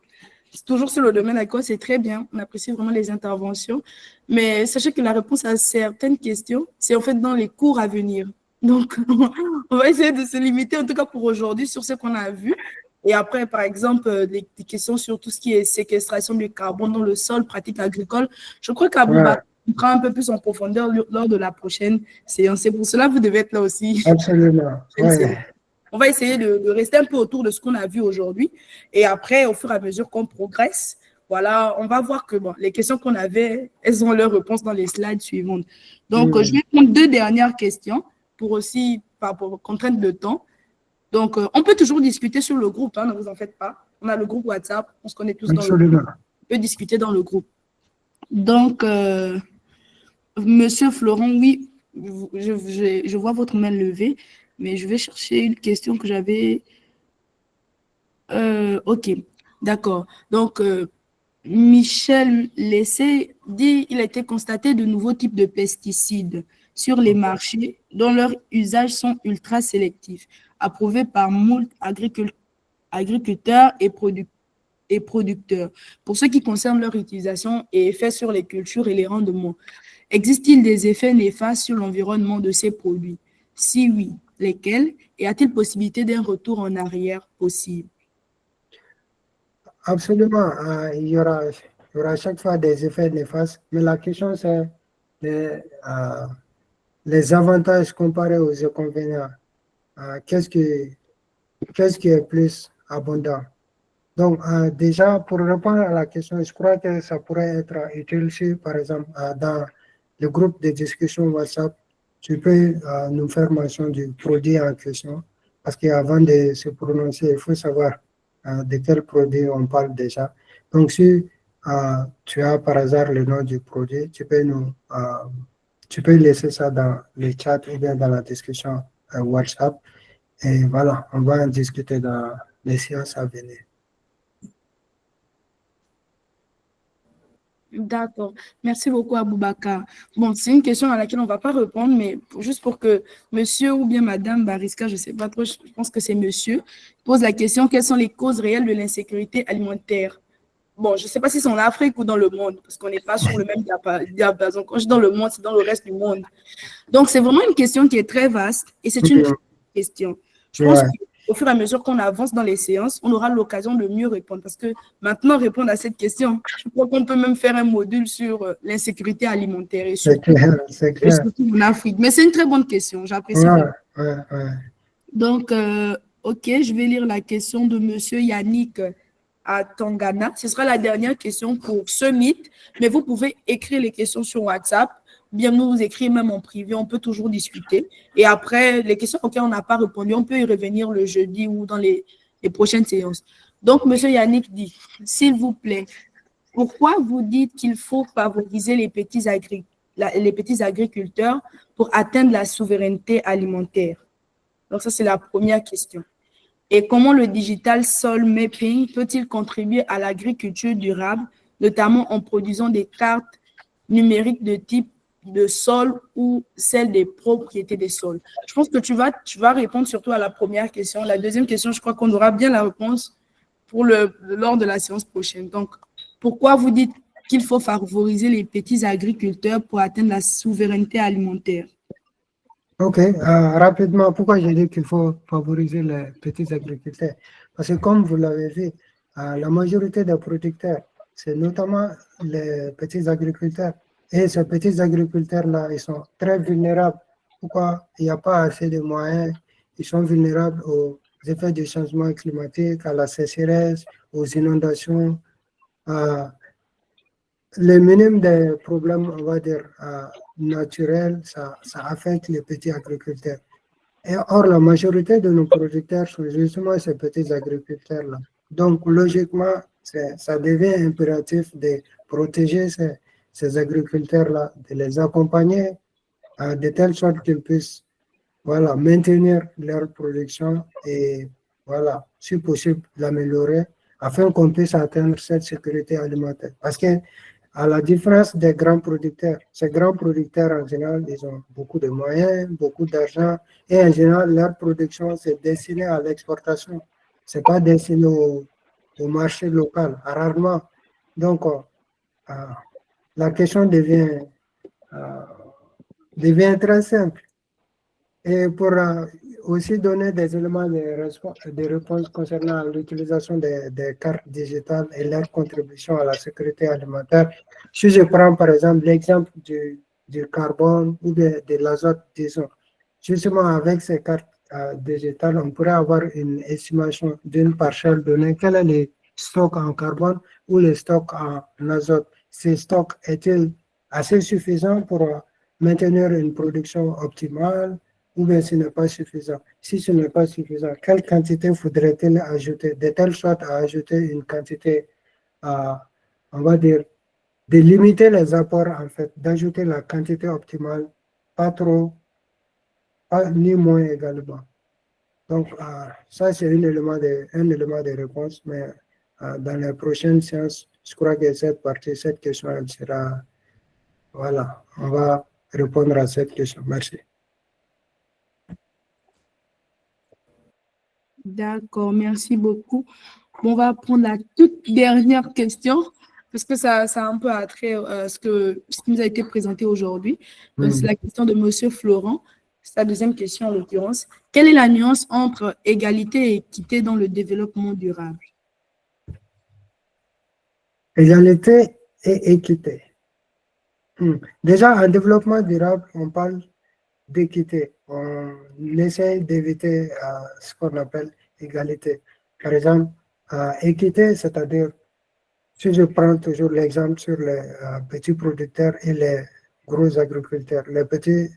C'est toujours sur le domaine agricole, c'est très bien. On apprécie vraiment les interventions. Mais sachez que la réponse à certaines questions, c'est en fait dans les cours à venir. Donc, on va essayer de se limiter, en tout cas pour aujourd'hui, sur ce qu'on a vu. Et après, par exemple, des questions sur tout ce qui est séquestration du carbone dans le sol, pratique agricole. Je crois qu'Abouba prend un peu plus en profondeur lors de la prochaine séance. C'est pour cela que vous devez être là aussi. Absolument. Ouais. On va essayer de rester un peu autour de ce qu'on a vu aujourd'hui. Et après, au fur et à mesure qu'on progresse, voilà, on va voir que bon, les questions qu'on avait, elles ont leur réponse dans les slides suivantes. Donc, je vais prendre 2 dernières questions pour aussi, par contrainte de temps. Donc, on peut toujours discuter sur le groupe, hein, ne vous en faites pas. On a le groupe WhatsApp, on se connaît tous dans le groupe. On peut discuter dans le groupe. Donc, Monsieur Florent, oui, je vois votre main levée, mais je vais chercher une question que j'avais. OK, d'accord. Donc, Michel Lessé dit qu'il a été constaté de nouveaux types de pesticides sur les marchés dont leurs usages sont ultra sélectifs, approuvés par moult agriculteurs et producteurs. Pour ce qui concerne leur utilisation et effets sur les cultures et les rendements, existe-t-il des effets néfastes sur l'environnement de ces produits? Si oui, lesquels? Et a-t-il possibilité d'un retour en arrière possible? Absolument. Il y aura à chaque fois des effets néfastes, mais la question c'est les avantages comparés aux inconvénients. Qu'est-ce qui est plus abondant? Donc, déjà, pour répondre à la question, je crois que ça pourrait être utile si, par exemple, dans le groupe de discussion WhatsApp, tu peux nous faire mention du produit en question, parce qu'avant de se prononcer, il faut savoir de quel produit on parle déjà. Donc, si tu as par hasard le nom du produit, tu peux laisser ça dans le chat ou bien dans la discussion WhatsApp. Et voilà, on va en discuter dans les séances à venir. D'accord. Merci beaucoup, Aboubacar. Bon, c'est une question à laquelle on ne va pas répondre, mais juste pour que monsieur ou bien madame Bariska, je ne sais pas trop, je pense que c'est monsieur, pose la question, quelles sont les causes réelles de l'insécurité alimentaire? Bon, je ne sais pas si c'est en Afrique ou dans le monde, parce qu'on n'est pas sur le même diapason. Quand je dis dans le monde, c'est dans le reste du monde. Donc, c'est vraiment une question qui est très vaste et c'est une question. Je pense au fur et à mesure qu'on avance dans les séances, on aura l'occasion de mieux répondre. Parce que maintenant, répondre à cette question, je crois qu'on peut même faire un module sur l'insécurité alimentaire et C'est surtout, clair, c'est clair. en Afrique. Mais c'est une très bonne question, j'apprécie Ouais, vraiment. ouais. Donc, OK, je vais lire la question de Monsieur Yannick à Tangana. Ce sera la dernière question pour ce mythe, mais vous pouvez écrire les questions sur WhatsApp, bien nous écrire même en privé, on peut toujours discuter. Et après, les questions auxquelles on n'a pas répondu, on peut y revenir le jeudi ou dans les prochaines séances. Donc, Monsieur Yannick dit, s'il vous plaît, pourquoi vous dites qu'il faut favoriser les petits agriculteurs pour atteindre la souveraineté alimentaire? Donc, ça, c'est la première question. Et comment le digital soil mapping peut-il contribuer à l'agriculture durable, notamment en produisant des cartes numériques de type de sol ou celles des propriétés des sols? Je pense que tu vas répondre surtout à la première question. La deuxième question, je crois qu'on aura bien la réponse lors de la séance prochaine. Donc, pourquoi vous dites qu'il faut favoriser les petits agriculteurs pour atteindre la souveraineté alimentaire? Ok, rapidement, pourquoi j'ai dit qu'il faut favoriser les petits agriculteurs? Parce que comme vous l'avez vu, la majorité des producteurs, c'est notamment les petits agriculteurs. Et ces petits agriculteurs-là, ils sont très vulnérables. Pourquoi? Il n'y a pas assez de moyens. Ils sont vulnérables aux effets du changement climatique, à la sécheresse, aux inondations, le minimum des problèmes, on va dire, naturels, ça affecte les petits agriculteurs. Et or, la majorité de nos producteurs sont justement ces petits agriculteurs-là. Donc, logiquement, ça devient impératif de protéger ces agriculteurs-là, de les accompagner de telle sorte qu'ils puissent maintenir leur production et, si possible, l'améliorer afin qu'on puisse atteindre cette sécurité alimentaire. Parce que, à la différence des grands producteurs, ces grands producteurs, en général, ils ont beaucoup de moyens, beaucoup d'argent, et en général, leur production, c'est destiné à l'exportation. Ce n'est pas destiné au marché local, rarement. Donc, la question devient très simple. Et pour aussi donner des éléments de réponse concernant l'utilisation des cartes digitales et leur contribution à la sécurité alimentaire, si je prends par exemple l'exemple du carbone ou de l'azote, disons, justement avec ces cartes digitales, on pourrait avoir une estimation d'une parcelle donnée. Quel est le stock en carbone ou le stock en azote? Ces stocks est-il assez suffisant pour maintenir une production optimale? Ou bien ce n'est pas suffisant. Si ce n'est pas suffisant, quelle quantité faudrait-il ajouter, de telle sorte à ajouter une quantité, on va dire, de limiter les apports en fait, d'ajouter la quantité optimale, pas trop, ni moins également. Donc, ça c'est un élément de réponse, mais dans les prochaines séances, je crois que cette question, elle sera, on va répondre à cette question. Merci. D'accord, merci beaucoup. On va prendre la toute dernière question, parce que ça a un peu attrait à ce qui nous a été présenté aujourd'hui. Donc, c'est la question de Monsieur Florent. C'est la deuxième question en l'occurrence. Quelle est la nuance entre égalité et équité dans le développement durable? Égalité et équité. Déjà, en développement durable, on parle d'équité. On essaie d'éviter ce qu'on appelle égalité. Par exemple, équité, c'est-à-dire, si je prends toujours l'exemple sur les petits producteurs et les gros agriculteurs, les petits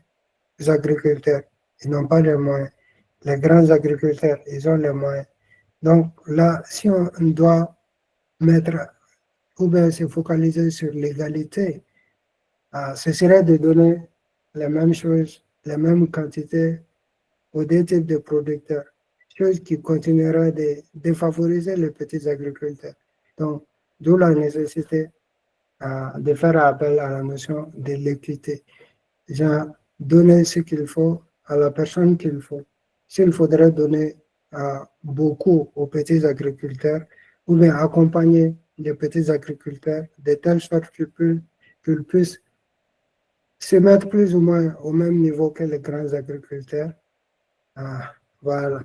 agriculteurs, ils n'ont pas les moyens. Les grands agriculteurs, ils ont les moyens. Donc là, si on doit mettre ou bien se focaliser sur l'égalité, ce serait de donner les mêmes choses, les mêmes quantités aux deux types de producteurs, chose qui continuera de défavoriser les petits agriculteurs. Donc, d'où la nécessité de faire appel à la notion de l'équité. Genre, donner ce qu'il faut à la personne qu'il faut. S'il faudrait donner beaucoup aux petits agriculteurs, ou bien accompagner les petits agriculteurs de telle sorte qu'ils puissent se mettre plus ou moins au même niveau que les grands agriculteurs. Voilà.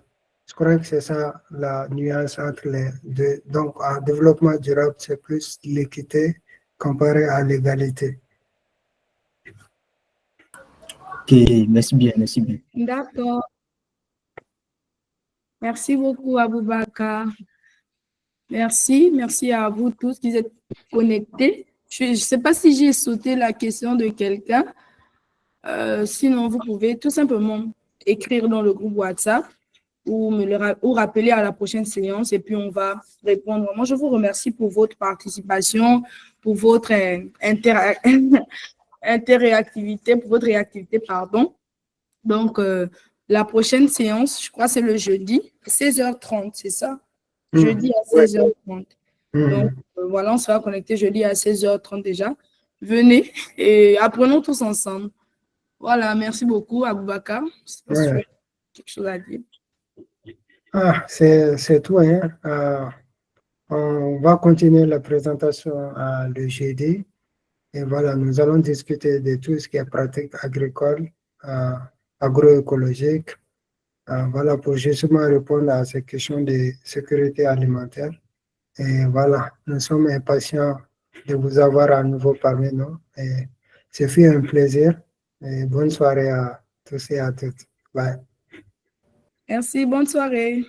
Je crois que c'est ça la nuance entre les deux. Donc, en développement durable, c'est plus l'équité comparé à l'égalité. Ok, merci bien, merci bien. D'accord. Merci beaucoup, Aboubakar. Merci à vous tous qui êtes connectés. Je ne sais pas si j'ai sauté la question de quelqu'un. Sinon, vous pouvez tout simplement écrire dans le groupe WhatsApp ou ou rappeler à la prochaine séance et puis on va répondre. Moi, je vous remercie pour votre participation, pour votre interréactivité, pour votre réactivité, pardon. Donc, la prochaine séance, je crois que c'est le jeudi, 16h30, c'est ça? Jeudi à 16h30. Donc, voilà, on sera connecté jeudi à 16h30 déjà. Venez et apprenons tous ensemble. Voilà, merci beaucoup, Aboubakar. Ouais. Quelque chose à dire. Ah, c'est tout, hein. On va continuer la présentation le jeudi. Et voilà, nous allons discuter de tout ce qui est pratique agricole, agroécologique. Voilà, pour justement répondre à ces questions de sécurité alimentaire. Et voilà, nous sommes impatients de vous avoir à nouveau parmi nous. Et ce fut un plaisir. Et bonne soirée à tous et à toutes. Bye. Merci, bonne soirée.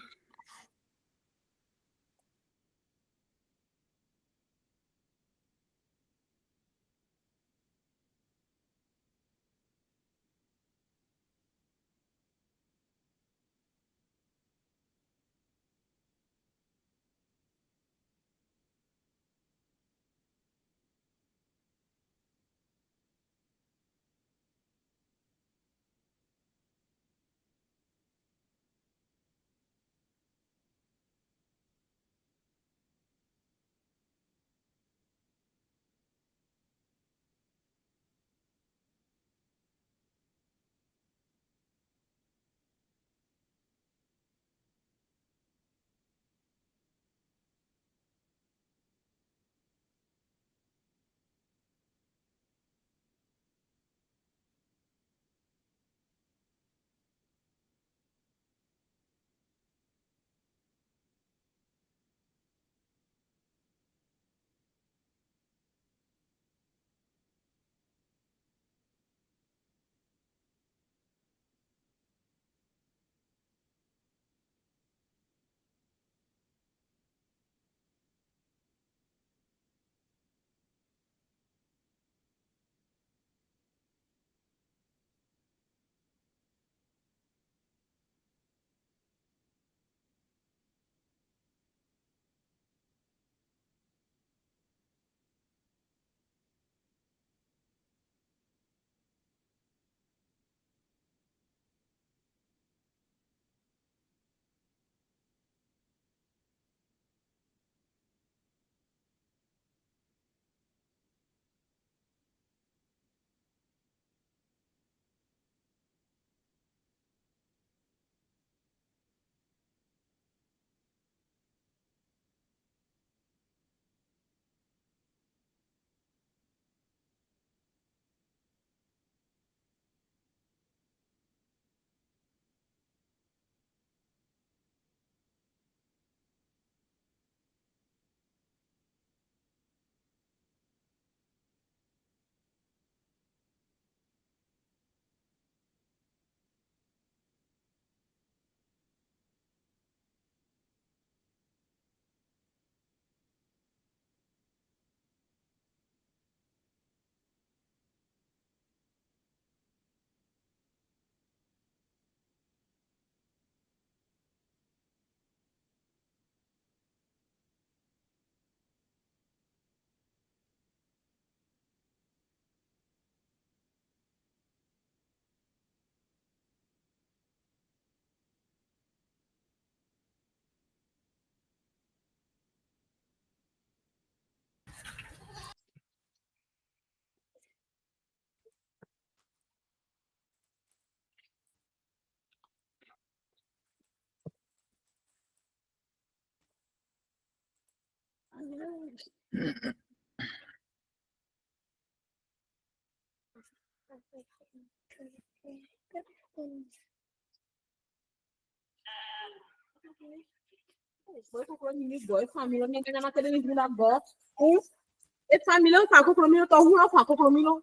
Boy family ni kanya na tele ni la go. E family o ta ko mi to hu fa ko mi lo.